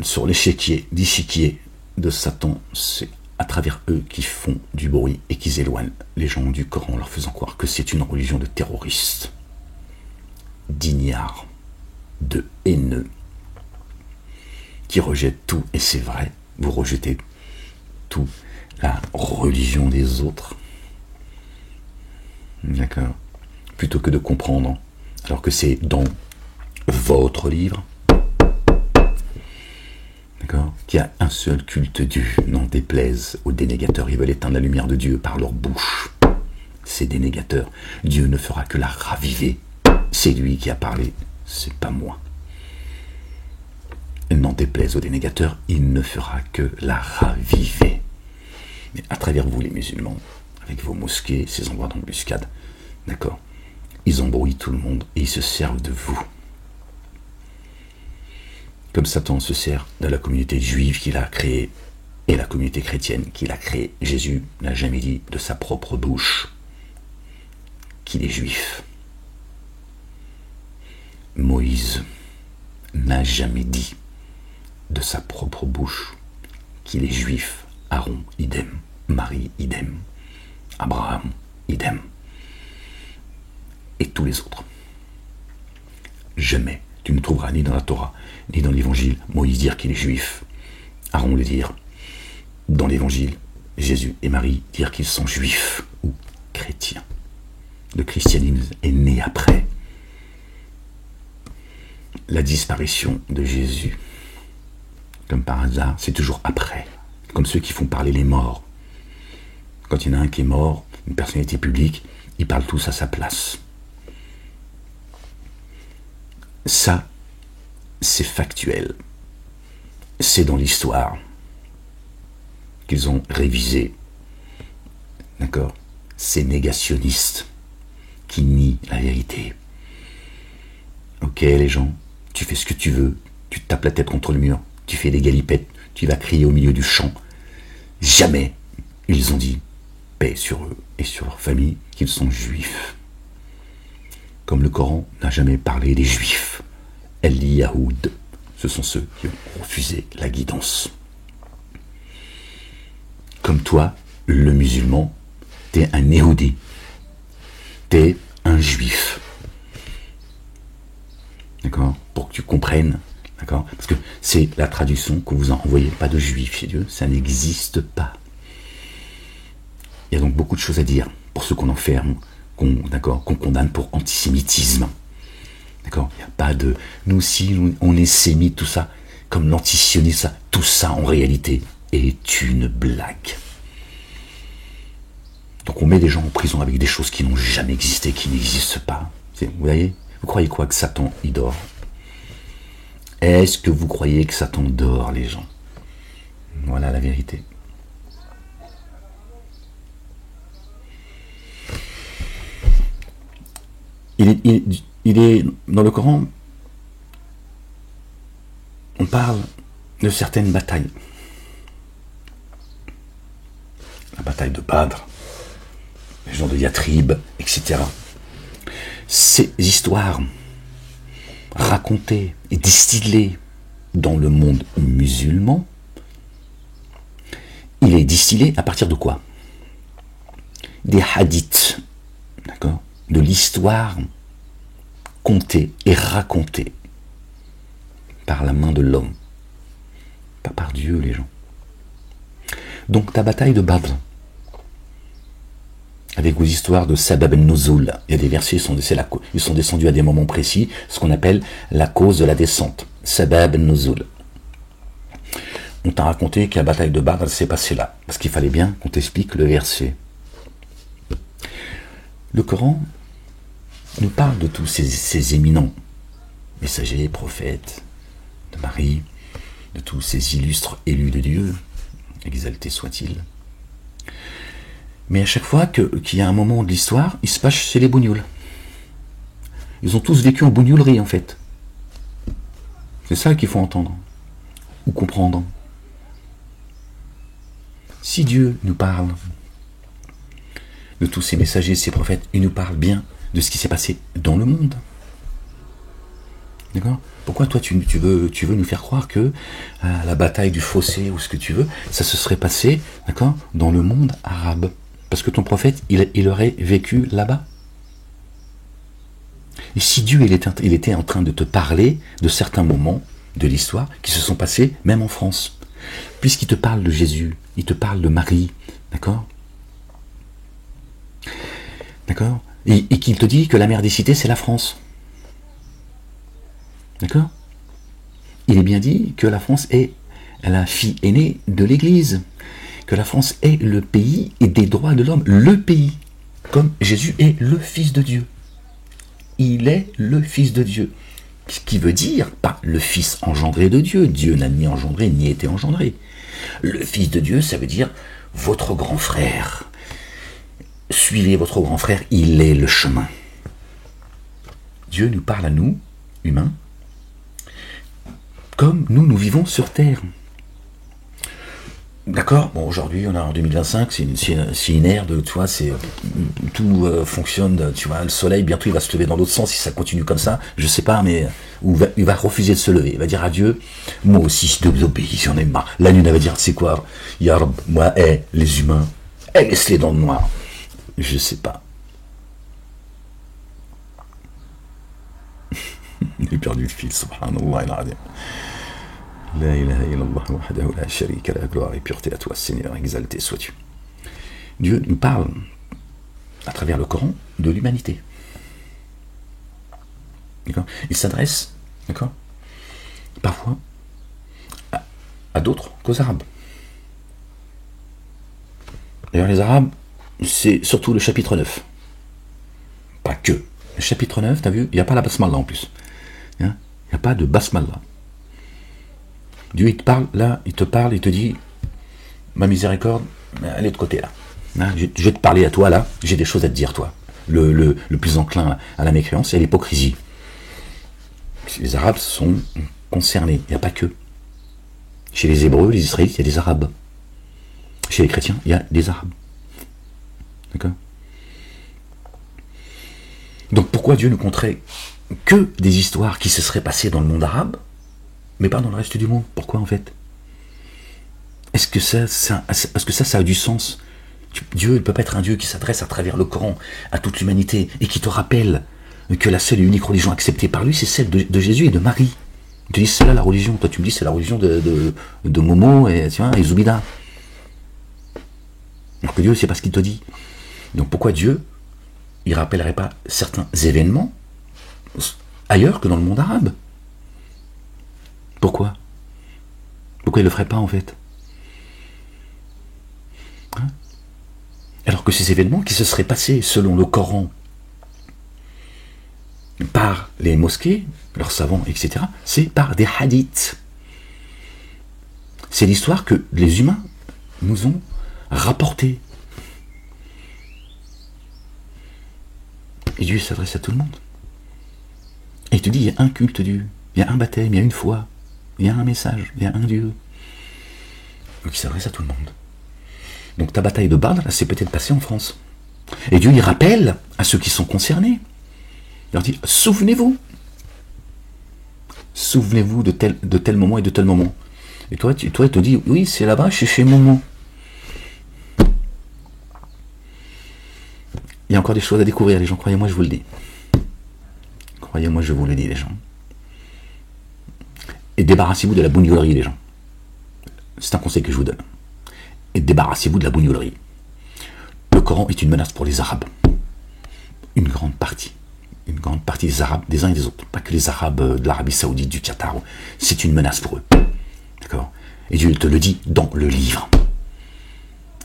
Sur l'échiquier de Satan, c'est à travers eux qui font du bruit et qui éloignent les gens du Coran en leur faisant croire que c'est une religion de terroristes, d'ignards, de haineux, qui rejettent tout, et c'est vrai, vous rejetez tout, la religion des autres. D'accord. Plutôt que de comprendre, alors que c'est dans votre livre, d'accord, qu'il y a un seul culte Dieu, n'en déplaise aux dénégateurs. Ils veulent éteindre la lumière de Dieu par leur bouche. Ces dénégateurs, Dieu ne fera que la raviver. C'est lui qui a parlé, c'est pas moi. N'en déplaise aux dénégateurs, il ne fera que la raviver. Mais à travers vous, les musulmans, avec vos mosquées, ces endroits d'embuscade, d'accord, ils embrouillent tout le monde et ils se servent de vous. Comme Satan se sert de la communauté juive qu'il a créée et la communauté chrétienne qu'il a créée. Jésus n'a jamais dit de sa propre bouche qu'il est juif. Moïse n'a jamais dit de sa propre bouche qu'il est juif. Aaron, idem. Marie, idem. Abraham, idem. Et tous les autres. Jamais tu ne trouveras ni dans la Torah, ni dans l'Évangile, Moïse dire qu'il est juif, Aaron le dire, dans l'Évangile, Jésus et Marie dire qu'ils sont juifs ou chrétiens. Le christianisme est né après la disparition de Jésus. Comme par hasard, c'est toujours après. Comme ceux qui font parler les morts. Quand il y en a un qui est mort, une personnalité publique, ils parlent tous à sa place. Ça, c'est factuel. C'est dans l'histoire qu'ils ont révisé. D'accord? C'est négationniste qui nie la vérité. Ok les gens, tu fais ce que tu veux, tu te tapes la tête contre le mur, tu fais des galipettes, tu vas crier au milieu du champ. Jamais ils ont dit, paix sur eux et sur leur famille, qu'ils sont juifs. Comme le Coran n'a jamais parlé des juifs. El-Yahoud, ce sont ceux qui ont refusé la guidance. Comme toi, le musulman, t'es un Yéhoudi, t'es un juif. D'accord? Pour que tu comprennes, d'accord? Parce que c'est la traduction que vous en envoyez, pas de juif chez Dieu, ça n'existe pas. Il y a donc beaucoup de choses à dire pour ceux qu'on enferme, qu'on condamne pour antisémitisme. D'accord? Il n'y a pas de... Nous aussi, on est sémites, tout ça. Comme l'antisionisme, tout ça, en réalité, est une blague. Donc on met des gens en prison avec des choses qui n'ont jamais existé, qui n'existent pas. Vous voyez? Vous croyez quoi? Que Satan, il dort? Est-ce que vous croyez que Satan dort, les gens? Voilà la vérité. Il est dans le Coran, on parle de certaines batailles. La bataille de Badr, les gens de Yatrib, etc. Ces histoires racontées et distillées dans le monde musulman, il est distillé à partir de quoi? Des hadiths, d'accord? De l'histoire contée et racontée par la main de l'homme, pas par Dieu, les gens. Donc ta bataille de Badr, avec vos histoires de Sabab al-Nuzul, il y a des versets, ils sont descendus à des moments précis, ce qu'on appelle la cause de la descente, Sabab al-Nuzul. On t'a raconté que la bataille de Badr s'est passée là, parce qu'il fallait bien qu'on t'explique le verset. Le Coran nous parle de tous ces éminents messagers, prophètes, de Marie, de tous ces illustres élus de Dieu, exaltés soient-ils. Mais à chaque fois qu'il y a un moment de l'histoire, il se passe chez les bougnoules. Ils ont tous vécu en bougnoulerie, en fait. C'est ça qu'il faut entendre, ou comprendre. Si Dieu nous parle de tous ces messagers, ces prophètes, il nous parle bien de ce qui s'est passé dans le monde. D'accord? Pourquoi toi tu veux nous faire croire que la bataille du fossé ou ce que tu veux, ça se serait passé, d'accord, dans le monde arabe? Parce que ton prophète, il aurait vécu là-bas. Et si Dieu il était en train de te parler de certains moments de l'histoire qui se sont passés même en France, puisqu'il te parle de Jésus, il te parle de Marie, d'accord? D'accord? Et qu'il te dit que la mère des cités, c'est la France. D'accord? Il est bien dit que la France est la fille aînée de l'Église, que la France est le pays et des droits de l'homme, le pays, comme Jésus est le Fils de Dieu. Il est le Fils de Dieu. Ce qui veut dire, pas le Fils engendré de Dieu, Dieu n'a ni engendré ni été engendré. Le Fils de Dieu, ça veut dire votre grand frère. Suivez votre grand frère, il est le chemin. Dieu nous parle à nous, humains, comme nous vivons sur Terre. D'accord? Bon, aujourd'hui, on est en 2025, c'est une ère de, tu vois, tout fonctionne, tu vois, le soleil, bientôt il va se lever dans l'autre sens, si ça continue comme ça, je sais pas, mais il va refuser de se lever, il va dire à Dieu, moi aussi, je désobéis, j'en ai marre. La lune, elle va dire, c'est quoi? Ya Rab, moi, les humains, laisse-les dans le noir. Je sais pas. J'ai perdu le fil, subhanallah al-azim. La ilaha illallah wahdahu la sharika la, gloire et pureté à toi, Seigneur, exalté sois-tu. Dieu nous parle, à travers le Coran, de l'humanité. D'accord? Il s'adresse, d'accord, parfois à d'autres qu'aux Arabes. D'ailleurs, les Arabes, c'est surtout le chapitre 9. Pas que. Le chapitre 9, t'as vu, il n'y a pas la basmallah en plus. Il n'y a pas de basmallah. Dieu, il te parle, là, il te dit, ma miséricorde, elle est de côté, là. Je vais te parler à toi, là, j'ai des choses à te dire, toi. Le plus enclin à la mécréance et à l'hypocrisie. Les Arabes sont concernés, il n'y a pas que. Chez les Hébreux, les Israélites, il y a des Arabes. Chez les chrétiens, il y a des Arabes. D'accord? Donc pourquoi Dieu ne compterait que des histoires qui se seraient passées dans le monde arabe, mais pas dans le reste du monde? Pourquoi en fait? Est-ce que ça a du sens? Dieu ne peut pas être un Dieu qui s'adresse à travers le Coran à toute l'humanité et qui te rappelle que la seule et unique religion acceptée par lui, c'est celle de Jésus et de Marie. Tu dis c'est là la religion, toi tu me dis c'est la religion de Momo et Zoubida. Alors que Dieu, c'est pas ce qu'il te dit. Donc pourquoi Dieu, il ne rappellerait pas certains événements ailleurs que dans le monde arabe? Pourquoi? Pourquoi il ne le ferait pas en fait? Alors que ces événements qui se seraient passés selon le Coran par les mosquées, leurs savants, etc., c'est par des hadiths. C'est l'histoire que les humains nous ont rapportée. Et Dieu s'adresse à tout le monde. Et il te dit, il y a un culte Dieu, il y a un baptême, il y a une foi, il y a un message, il y a un Dieu. Donc il s'adresse à tout le monde. Donc ta bataille de Badr, c'est peut-être passée en France. Et Dieu, il rappelle à ceux qui sont concernés. Il leur dit, souvenez-vous. Souvenez-vous de tel moment et de tel moment. Et toi, il te dit, oui, c'est là-bas, je suis chez Momo. Il y a encore des choses à découvrir, les gens, croyez-moi, je vous le dis. Croyez-moi, je vous le dis, les gens. Et débarrassez-vous de la bougnolerie, les gens. C'est un conseil que je vous donne. Et débarrassez-vous de la bougnolerie. Le Coran est une menace pour les Arabes. Une grande partie des Arabes, des uns et des autres. Pas que les Arabes de l'Arabie Saoudite, du Qatar. C'est une menace pour eux. D'accord? Et Dieu te le dit dans le livre.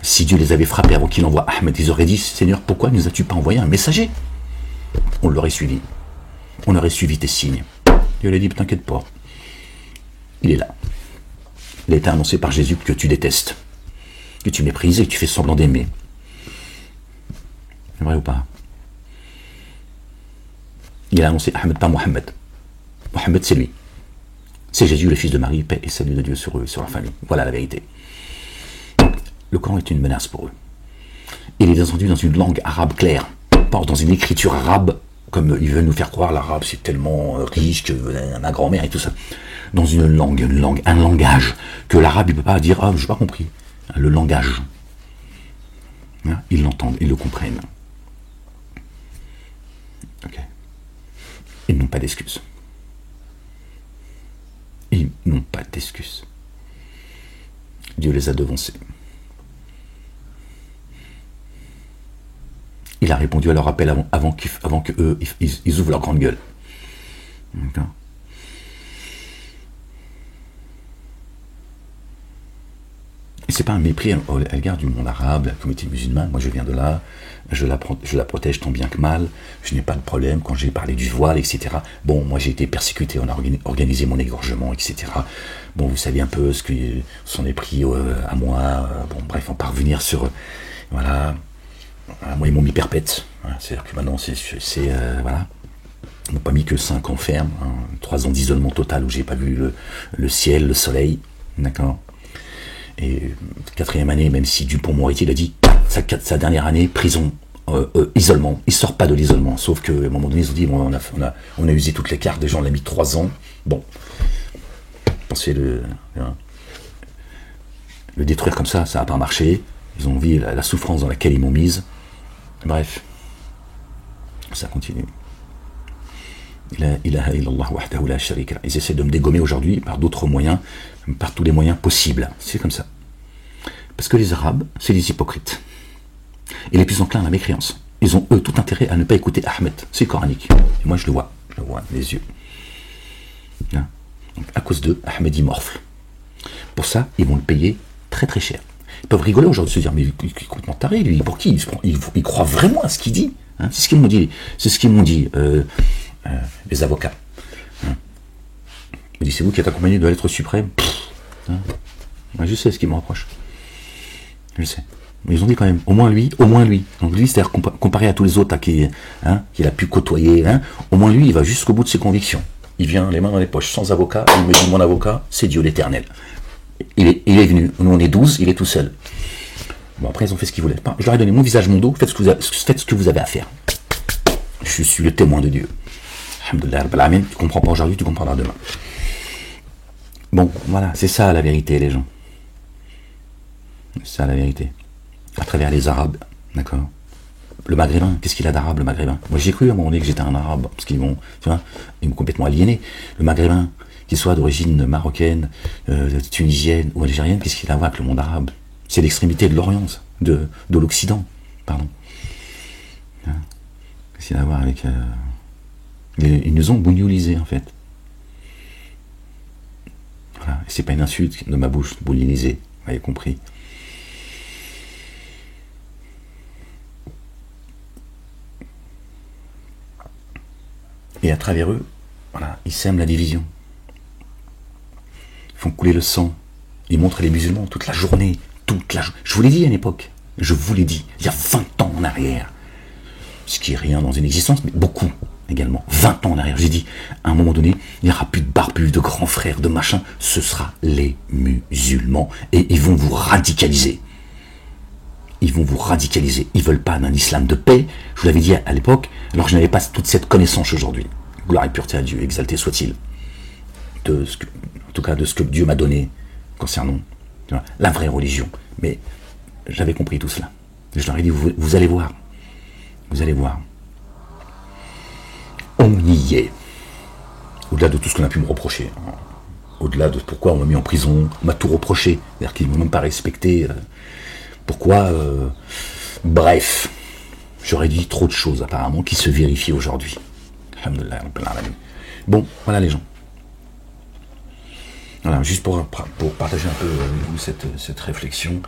Si Dieu les avait frappés avant qu'il envoie Ahmed, ils auraient dit, Seigneur, pourquoi ne nous as-tu pas envoyé un messager? On l'aurait suivi. On aurait suivi tes signes. Dieu leur a dit, t'inquiète pas. Il est là. Il a été annoncé par Jésus que tu détestes, que tu méprises et que tu fais semblant d'aimer. C'est vrai ou pas? Il a annoncé Ahmed, pas Mohammed. Mohammed, c'est lui. C'est Jésus, le fils de Marie, paix et salut de Dieu sur eux, sur leur famille. Voilà la vérité. Le Coran est une menace pour eux. Il est descendu dans une langue arabe claire, pas dans une écriture arabe, comme ils veulent nous faire croire, l'arabe c'est tellement riche que ma grand-mère et tout ça. Dans une langue, un langage, que l'arabe il ne peut pas dire, ah, je n'ai pas compris. Le langage. Ils l'entendent, ils le comprennent. Ok. Ils n'ont pas d'excuses. Ils n'ont pas d'excuses. Dieu les a devancés. Il a répondu à leur appel avant qu'eux ils ouvrent leur grande gueule. D'accord. Et c'est pas un mépris à l'égard du monde arabe, la communauté musulmane. Moi je viens de là, je la protège tant bien que mal, je n'ai pas de problème quand j'ai parlé du voile, etc. Bon, moi j'ai été persécuté, on a organisé mon égorgement, etc. Bon, vous savez un peu ce que s'en est pris à moi. Bon, bref, on va pas revenir sur... Voilà. Moi ils m'ont mis perpète. C'est-à-dire que maintenant voilà. Ils m'ont pas mis que 5 ans ferme, 3 ans d'isolement total où j'ai pas vu le ciel, le soleil. D'accord. Et 4e année, même si Dupond-Moretti il a dit sa dernière année, prison, isolement. Il sort pas de l'isolement. Sauf qu'à un moment donné, ils ont dit bon, on a usé toutes les cartes, déjà on l'a mis 3 ans. Bon. Pensez le détruire comme ça n'a pas marché. Ils ont vu la souffrance dans laquelle ils m'ont mise. Bref. Ça continue. Ils essaient de me dégommer aujourd'hui par d'autres moyens, par tous les moyens possibles. C'est comme ça. Parce que les Arabes, c'est des hypocrites. et les plus enclins à la mécréance. Ils ont, eux, tout intérêt à ne pas écouter Ahmed. C'est coranique. Et moi, je le vois les yeux. Hein? Donc, à cause d'eux, Ahmed, il morfle. Pour ça, ils vont le payer très très cher. Ils peuvent rigoler aujourd'hui, se dire, mais il est complètement taré, lui, pour qui il croit vraiment à ce qu'il dit. Hein? C'est ce qu'ils m'ont dit, les avocats. Hein? Ils disent, c'est vous qui êtes accompagné de la lettre suprême. Hein? Ouais, je sais ce qu'ils me reprochent. Je sais. Mais ils ont dit quand même, au moins lui. Donc lui, c'est-à-dire comparé à tous les autres qu'il a pu côtoyer, au moins lui, il va jusqu'au bout de ses convictions. Il vient les mains dans les poches, sans avocat, il me dit, mon avocat, c'est Dieu l'Éternel. Il est venu, nous on est 12, il est tout seul. Bon, après, ils ont fait ce qu'ils voulaient. Je leur ai donné mon visage, mon dos, faites ce que vous avez à faire. Je suis le témoin de Dieu. Alhamdoulilah, Rabbil Alamin, tu comprends pas aujourd'hui, tu comprendras demain. Bon, voilà, c'est ça la vérité, les gens. C'est ça la vérité. À travers les Arabes, d'accord. Le Maghrébin, qu'est-ce qu'il a d'arabe, le Maghrébin? Moi, j'ai cru à un moment donné que j'étais un Arabe, parce qu'ils m'ont complètement aliéné. Le Maghrébin, qu'il soit d'origine marocaine, tunisienne ou algérienne, qu'est-ce qu'il a à voir avec le monde arabe? C'est l'extrémité de l'Orient, de l'Occident, pardon. Qu'est-ce qu'il a à voir avec... Ils nous ont bougnolisés, en fait. Voilà, et c'est pas une insulte de ma bouche, bougnolisé, vous avez compris. Et à travers eux, voilà, ils sèment la division. Ils font couler le sang. Ils montrent les musulmans toute la journée. Je vous l'ai dit à une époque. Je vous l'ai dit. Il y a 20 ans en arrière. Ce qui est rien dans une existence, mais beaucoup également. 20 ans en arrière. J'ai dit, à un moment donné, il n'y aura plus de barbus, de grands frères, de machins. Ce sera les musulmans. Et ils vont vous radicaliser. Ils vont vous radicaliser. Ils veulent pas d'un islam de paix. Je vous l'avais dit à l'époque, alors que je n'avais pas toute cette connaissance aujourd'hui. Gloire et pureté à Dieu, exalté soit-il. En tout cas, de ce que Dieu m'a donné concernant la vraie religion. Mais j'avais compris tout cela. Je leur ai dit, vous allez voir. Vous allez voir. On y est. Au-delà de tout ce qu'on a pu me reprocher. Au-delà de pourquoi on m'a mis en prison, on m'a tout reproché. C'est-à-dire qu'ils ne m'ont même pas respecté. Pourquoi bref, j'aurais dit trop de choses apparemment qui se vérifient aujourd'hui. Alhamdoulilah. Bon, voilà les gens. Voilà, juste pour partager un peu avec vous cette réflexion.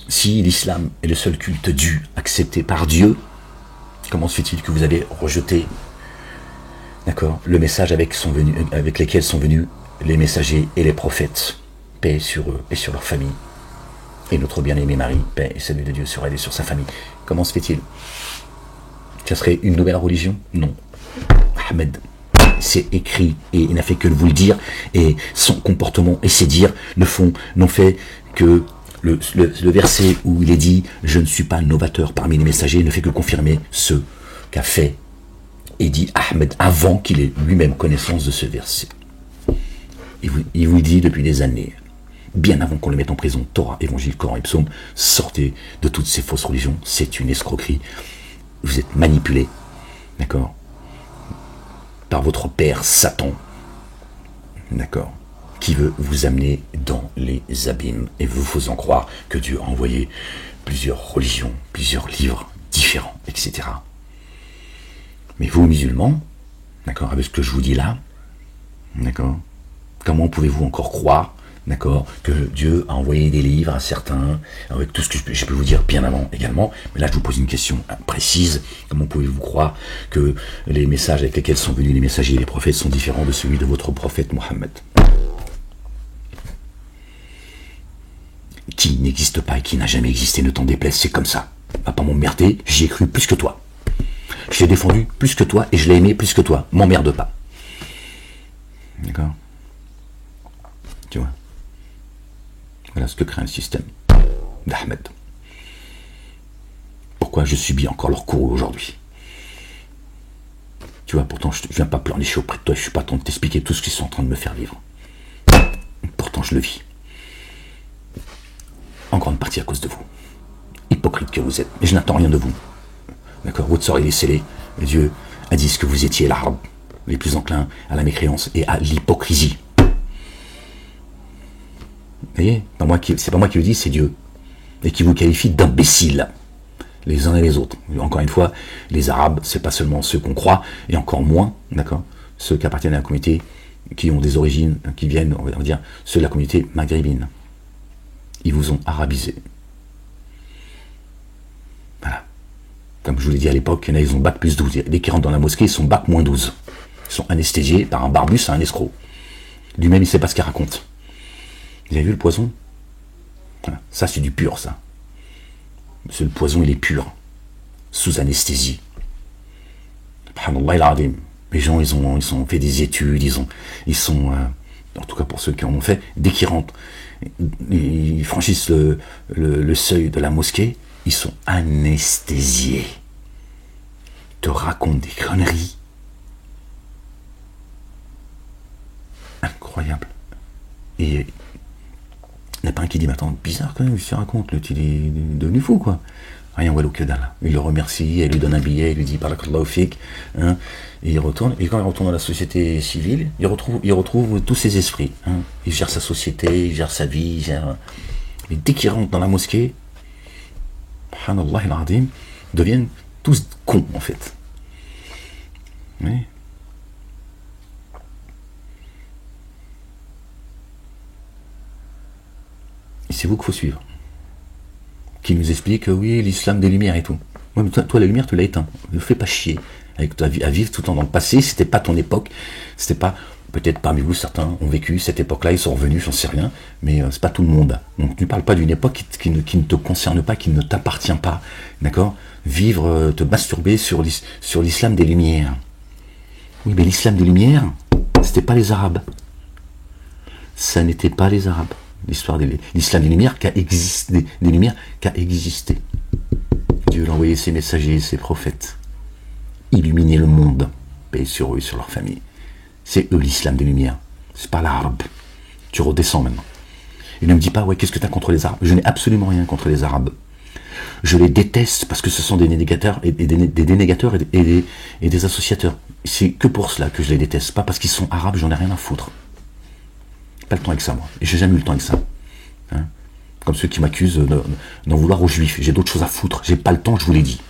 Si l'islam est le seul culte dû, accepté par Dieu, comment se fait-il que vous avez rejeté, d'accord, le message avec lesquels sont venus les messagers et les prophètes, paix sur eux et sur leur famille, et notre bien-aimé Marie, paix et salut de Dieu sur elle et sur sa famille. Comment se fait-il? Ça serait une nouvelle religion? Non. Ahmed, c'est écrit, et il n'a fait que vous le dire, et son comportement et ses dires n'ont fait que le verset où il est dit « Je ne suis pas novateur parmi les messagers » ne fait que confirmer ce qu'a fait et dit Ahmed avant qu'il ait lui-même connaissance de ce verset. Il vous dit depuis des années, bien avant qu'on le mette en prison, Torah, Évangile, Coran et Psaume, sortez de toutes ces fausses religions, c'est une escroquerie. Vous êtes manipulés, d'accord, par votre père Satan, d'accord, qui veut vous amener dans les abîmes et vous faisant croire que Dieu a envoyé plusieurs religions, plusieurs livres différents, etc. Mais vous, musulmans, d'accord, avec ce que je vous dis là, d'accord, comment pouvez-vous encore croire, d'accord, que Dieu a envoyé des livres à certains, avec tout ce que je peux vous dire bien avant également, mais là je vous pose une question précise, comment pouvez-vous croire que les messages avec lesquels sont venus les messagers et les prophètes sont différents de celui de votre prophète Mohammed, qui n'existe pas et qui n'a jamais existé, ne t'en déplaise, c'est comme ça. Va pas m'emmerder, j'y ai cru plus que toi. Je l'ai défendu plus que toi et je l'ai aimé plus que toi. M'emmerde pas. D'accord? Tu vois? Voilà ce que craint le système d'Ahmed. Pourquoi je subis encore leur courroux aujourd'hui? Tu vois, pourtant je ne viens pas pleurnicher auprès de toi, je ne suis pas en train de t'expliquer tout ce qu'ils sont en train de me faire vivre. Pourtant je le vis. En grande partie à cause de vous. Hypocrite que vous êtes. Mais je n'attends rien de vous. D'accord, votre sort il est scellé. Dieu a dit ce que vous étiez l'arabe, les plus enclins à la mécréance et à l'hypocrisie. voyez, c'est pas moi qui le dis, c'est Dieu. Et qui vous qualifie d'imbéciles, les uns et les autres. Encore une fois, les Arabes, c'est pas seulement ceux qu'on croit, et encore moins, d'accord, ceux qui appartiennent à la communauté, qui ont des origines, qui viennent, on va dire, ceux de la communauté maghrébine. Ils vous ont arabisé. Voilà. Comme je vous l'ai dit à l'époque, il y en a, ils ont bac plus 12. Dès qu'ils rentrent dans la mosquée, ils sont bac moins 12. Ils sont anesthésiés par un barbus, un escroc. Lui-même, il ne sait pas ce qu'il raconte. Vous avez vu le poison? Voilà. Ça, c'est du pur, ça. Le poison, il est pur. Sous anesthésie. Subhanallah al-Azim. Les gens, ils ont fait des études, ils sont, en tout cas pour ceux qui en ont fait, dès qu'ils rentrent, ils franchissent le seuil de la mosquée, ils sont anesthésiés. Ils te racontent des conneries. Incroyable. Et il n'y a pas un qui dit, mais attends, bizarre quand même, je te raconte, il est devenu fou, quoi. Rien, walou que dalle. Il le remercie, elle lui donne un billet, il lui dit barakallahu fik, hein, et il retourne. Et quand il retourne dans la société civile, il retrouve tous ses esprits. Hein. Il gère sa société, il gère sa vie, il gère. Et dès qu'il rentre dans la mosquée, subhanallah al-azim, ils deviennent tous cons en fait. Oui. Et c'est vous qu'il faut suivre. Qui nous explique, oui, l'islam des lumières et tout. Ouais, mais toi, la lumière, tu l'as éteint. Ne fais pas chier avec ta vie, à vivre tout le temps dans le passé. C'était pas ton époque. C'était pas, peut-être parmi vous, certains ont vécu cette époque-là, ils sont revenus, j'en sais rien, mais c'est pas tout le monde. Donc, tu ne parles pas d'une époque qui ne te concerne pas, qui ne t'appartient pas. D'accord? Vivre, te masturber sur l'islam des lumières. Oui, mais l'islam des lumières, c'était pas les Arabes. Ça n'était pas les Arabes. L'islam des lumières qui a existé, des lumières qui a existé. Dieu a envoyé ses messagers, ses prophètes, illuminer le monde, paix sur eux et sur leur famille. C'est eux l'islam des lumières, c'est pas l'arabe. Tu redescends maintenant. Et ne me dis pas, ouais, qu'est-ce que tu as contre les Arabes? Je n'ai absolument rien contre les Arabes. Je les déteste parce que ce sont des dénégateurs et des dénégateurs et des associateurs. C'est que pour cela que je les déteste, pas parce qu'ils sont arabes, j'en ai rien à foutre. Pas le temps avec ça, moi. Et j'ai jamais eu le temps avec ça. Hein, comme ceux qui m'accusent d'en vouloir aux juifs. J'ai d'autres choses à foutre. J'ai pas le temps, je vous l'ai dit.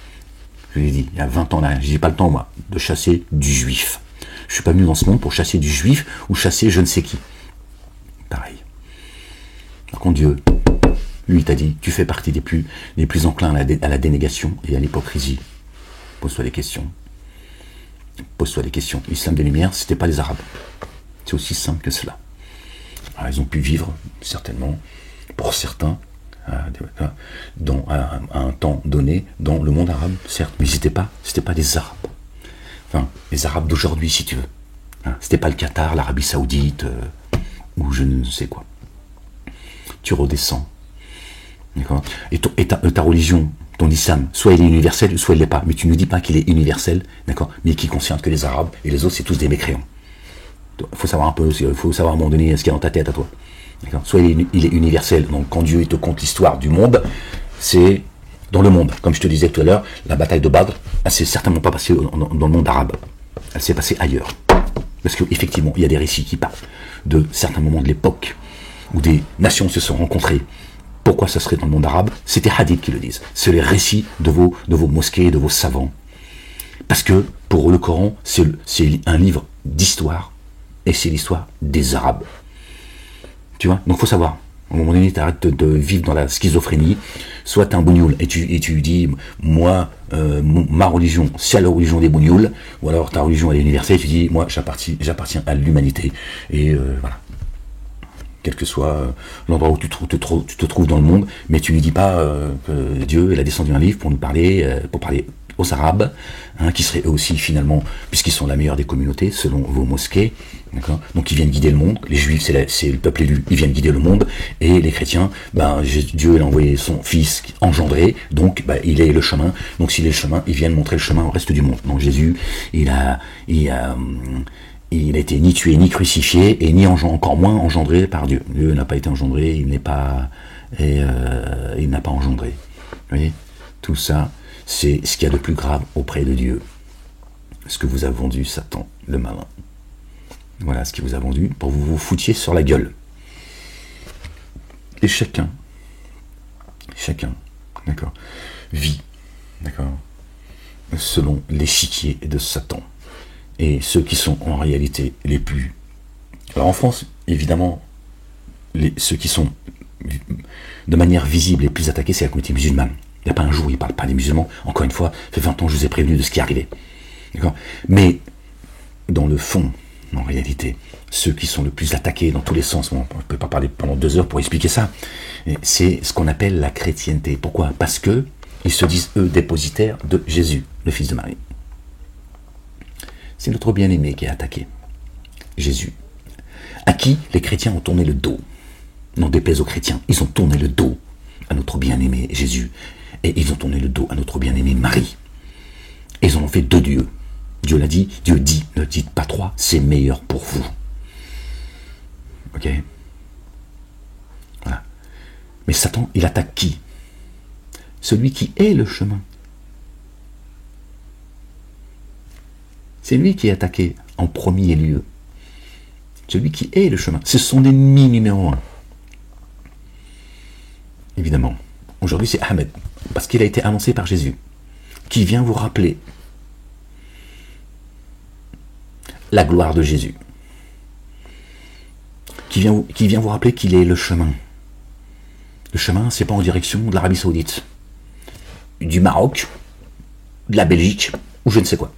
Je vous l'ai dit, il y a 20 ans là. J'ai pas le temps, moi, de chasser du juif. Je suis pas venu dans ce monde pour chasser du juif ou chasser je ne sais qui. Pareil. Par contre, Dieu, lui, il t'a dit, tu fais partie des plus enclins à la dénégation et à l'hypocrisie. Pose-toi des questions. Pose-toi des questions. L'islam des Lumières, c'était pas les Arabes. C'est aussi simple que cela. Alors, ils ont pu vivre, certainement, pour certains, à un temps donné, dans le monde arabe, certes, mais c'était pas des Arabes. Enfin, les Arabes d'aujourd'hui, si tu veux. Hein, c'était pas le Qatar, l'Arabie Saoudite, ou je ne sais quoi. Tu redescends. D'accord. Et ta religion, ton islam, soit il est universel, soit il l'est pas. Mais tu ne dis pas qu'il est universel, d'accord, mais qui concerne que les Arabes, et les autres, c'est tous des mécréants. Il faut savoir un peu, il faut savoir à un moment donné ce qu'il y a dans ta tête à toi. Soit il est universel, donc quand Dieu te conte l'histoire du monde, c'est dans le monde. Comme je te disais tout à l'heure, la bataille de Badr, elle s'est certainement pas passée dans le monde arabe. Elle s'est passée ailleurs. Parce qu'effectivement, il y a des récits qui parlent de certains moments de l'époque où des nations se sont rencontrées. Pourquoi ça serait dans le monde arabe? C'est des hadiths qui le disent. C'est les récits de vos mosquées, de vos savants. Parce que pour eux, le Coran, c'est un livre d'histoire. Et c'est l'histoire des Arabes. Tu vois? Donc il faut savoir. À un moment donné, tu arrêtes de vivre dans la schizophrénie. Soit tu es un bougnoul et tu dis, moi, ma religion, c'est la religion des bougnouls. Ou alors ta religion, elle est universelle. Et tu dis, moi, j'appartiens à l'humanité. Et voilà. Quel que soit l'endroit où tu te trouves dans le monde. Mais tu ne dis pas que Dieu a descendu un livre pour parler aux Arabes, hein, qui seraient eux aussi finalement, puisqu'ils sont la meilleure des communautés, selon vos mosquées, d'accord. Donc ils viennent guider le monde, les juifs c'est le peuple élu, ils viennent guider le monde, et les chrétiens, Dieu a envoyé son fils engendré, donc il est le chemin, donc s'il est le chemin, ils viennent montrer le chemin au reste du monde. Donc Jésus, il a été ni tué, ni crucifié, et ni encore moins engendré par Dieu. Dieu n'a pas été engendré, il n'a pas engendré. Vous voyez, tout ça, c'est ce qu'il y a de plus grave auprès de Dieu. Ce que vous a vendu Satan, le malin. Voilà ce qu'il vous a vendu pour que vous vous foutiez sur la gueule. Et chacun, d'accord, vit, d'accord, selon l'échiquier de Satan. Et ceux qui sont en réalité les plus... Alors en France, évidemment, ceux qui sont de manière visible les plus attaqués, c'est la communauté musulmane. Il n'y a pas un jour où il ne parle pas des musulmans. Encore une fois, ça fait 20 ans que je vous ai prévenu de ce qui est arrivé. D'accord ? Mais dans le fond, en réalité, ceux qui sont le plus attaqués dans tous les sens, bon, on ne peut pas parler pendant 2 heures pour expliquer ça, c'est ce qu'on appelle la chrétienté. Pourquoi ? Parce que ils se disent, eux, dépositaires de Jésus, le fils de Marie. C'est notre bien-aimé qui est attaqué, Jésus, à qui les chrétiens ont tourné le dos. Non déplaise aux chrétiens, ils ont tourné le dos à notre bien-aimé Jésus, et ils ont tourné le dos à notre bien-aimé Marie. Et ils en ont fait 2 dieux. Dieu l'a dit, Dieu dit, ne dites pas 3, c'est meilleur pour vous. Ok ? Voilà. Mais Satan, il attaque qui ? Celui qui est le chemin. C'est lui qui est attaqué en premier lieu. Celui qui est le chemin. C'est son ennemi numéro 1. Évidemment. Aujourd'hui, c'est Ahmed. Parce qu'il a été annoncé par Jésus. Qui vient vous rappeler la gloire de Jésus. Qui vient vous rappeler qu'il est le chemin. Le chemin, c'est pas en direction de l'Arabie Saoudite, du Maroc, de la Belgique, ou je ne sais quoi.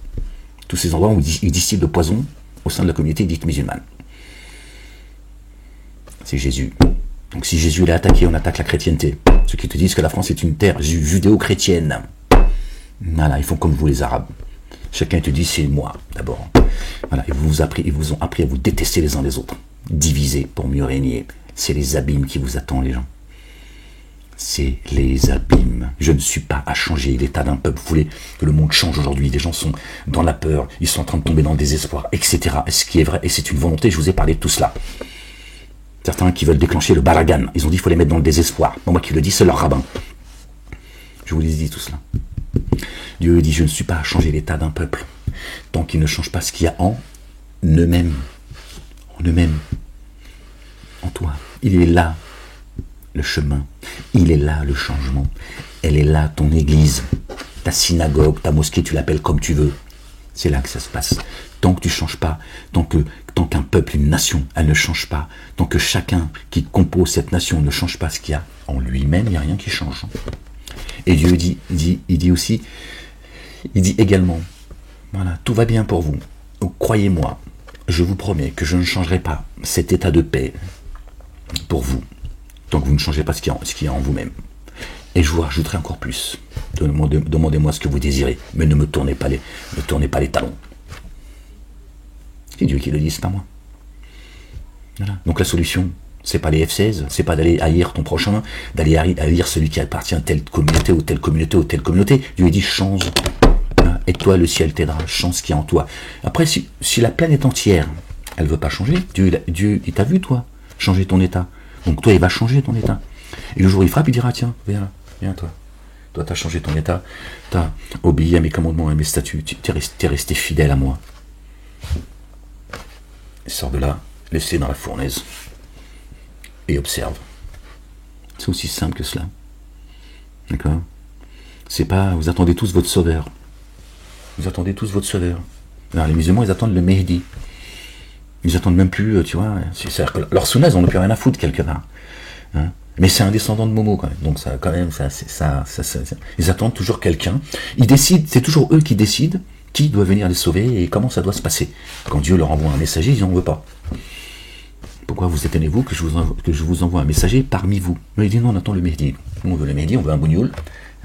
Tous ces endroits où il distille de poison au sein de la communauté dite musulmane. C'est Jésus. Donc si Jésus est attaqué, on attaque la chrétienté. Ceux qui te disent que la France est une terre judéo-chrétienne. Voilà, ils font comme vous les Arabes. Chacun te dit c'est moi d'abord. Voilà, ils vous ont appris à vous détester les uns les autres. Diviser pour mieux régner. C'est les abîmes qui vous attendent, les gens. C'est les abîmes. Je ne suis pas à changer l'état d'un peuple. Vous voulez que le monde change aujourd'hui. Les gens sont dans la peur, ils sont en train de tomber dans le désespoir, etc. Ce qui est vrai, et c'est une volonté, je vous ai parlé de tout cela. Certains qui veulent déclencher le balagan, ils ont dit qu'il faut les mettre dans le désespoir. Bon, moi qui le dis, c'est leur rabbin. Je vous l'ai dit tout cela. Dieu dit, je ne suis pas à changer l'état d'un peuple, tant qu'il ne change pas ce qu'il y a en eux-mêmes. En eux-mêmes. En toi. Il est là, le chemin. Il est là, le changement. Elle est là, ton église. Ta synagogue, ta mosquée, tu l'appelles comme tu veux. C'est là que ça se passe. Tant que tu ne changes pas, tant qu'un peuple, une nation, elle ne change pas, tant que chacun qui compose cette nation ne change pas ce qu'il y a en lui-même, il n'y a rien qui change. Et Dieu il dit également, voilà, tout va bien pour vous. Donc, croyez-moi, je vous promets que je ne changerai pas cet état de paix pour vous, tant que vous ne changez pas ce qu'il y a en vous-même. Et je vous rajouterai encore plus. Demandez-moi ce que vous désirez, mais ne tournez pas les talons. C'est Dieu qui le dit, c'est pas moi. Voilà. Donc la solution, c'est pas les F16, c'est pas d'aller haïr ton prochain, d'aller haïr celui qui appartient à telle communauté ou telle communauté ou telle communauté. Dieu dit change. Et toi, le ciel t'aidera, change ce qu'il y a en toi. Après, si la planète entière, elle veut pas changer, Dieu, il t'a vu, toi, changer ton état. Donc toi, il va changer ton état. Et le jour où il frappe, il dira, tiens, viens toi. Toi, t'as changé ton état, t'as obéi à mes commandements, à mes statuts, t'es resté fidèle à moi. Sors de là, laisse-les dans la fournaise et observe. C'est aussi simple que cela. D'accord ? C'est pas, vous attendez tous votre sauveur. Vous attendez tous votre sauveur. Alors, les musulmans, ils attendent le Mehdi. Ils attendent même plus, tu vois, c'est-à-dire que leur sunnas, ils n'ont plus rien à foutre quelque part. Hein ? Mais c'est un descendant de Momo quand même. Donc ça, quand même, ils attendent toujours quelqu'un. Ils décident, c'est toujours eux qui décident qui doit venir les sauver et comment ça doit se passer. Quand Dieu leur envoie un messager, ils n'en veulent pas. Pourquoi vous étonnez-vous que je vous envoie un messager parmi vous ? Mais il dit non, on attend le Mehdi. Nous, on veut le Mehdi, on veut un bougnoul.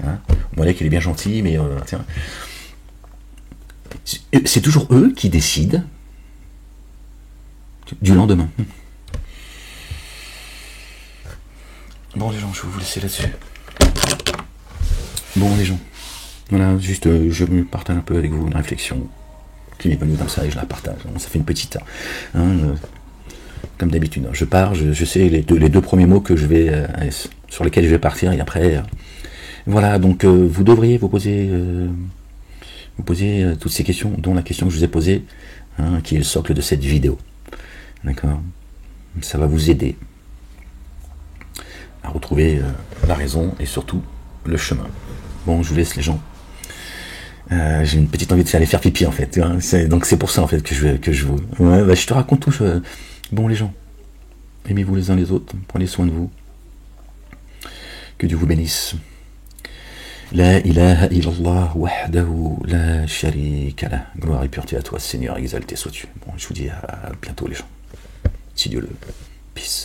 Hein, on voit qu'il est bien gentil, mais tiens. C'est toujours eux qui décident du lendemain. Bon les gens, je vais vous laisser là-dessus. Bon les gens, voilà, juste je me partage un peu avec vous une réflexion qui m'est venue comme ça et je la partage. Ça fait une petite, comme d'habitude. Je pars, je sais les deux premiers mots que je vais sur lesquels je vais partir et après, voilà. Donc vous devriez vous poser toutes ces questions, dont la question que je vous ai posée, qui est le socle de cette vidéo. D'accord ? Ça va vous aider. à retrouver la raison et surtout le chemin. Bon, je vous laisse les gens. J'ai une petite envie de aller faire pipi en fait. Hein. Donc c'est pour ça en fait que je vous. Ouais, bah, je te raconte tout. Bon les gens, aimez-vous les uns les autres, prenez soin de vous. Que Dieu vous bénisse. La ilaha illallah wahdahu la sharika lah. Gloire et pureté à toi, Seigneur, exalté sois-tu. Bon, je vous dis à bientôt les gens. Si Dieu le. Peace.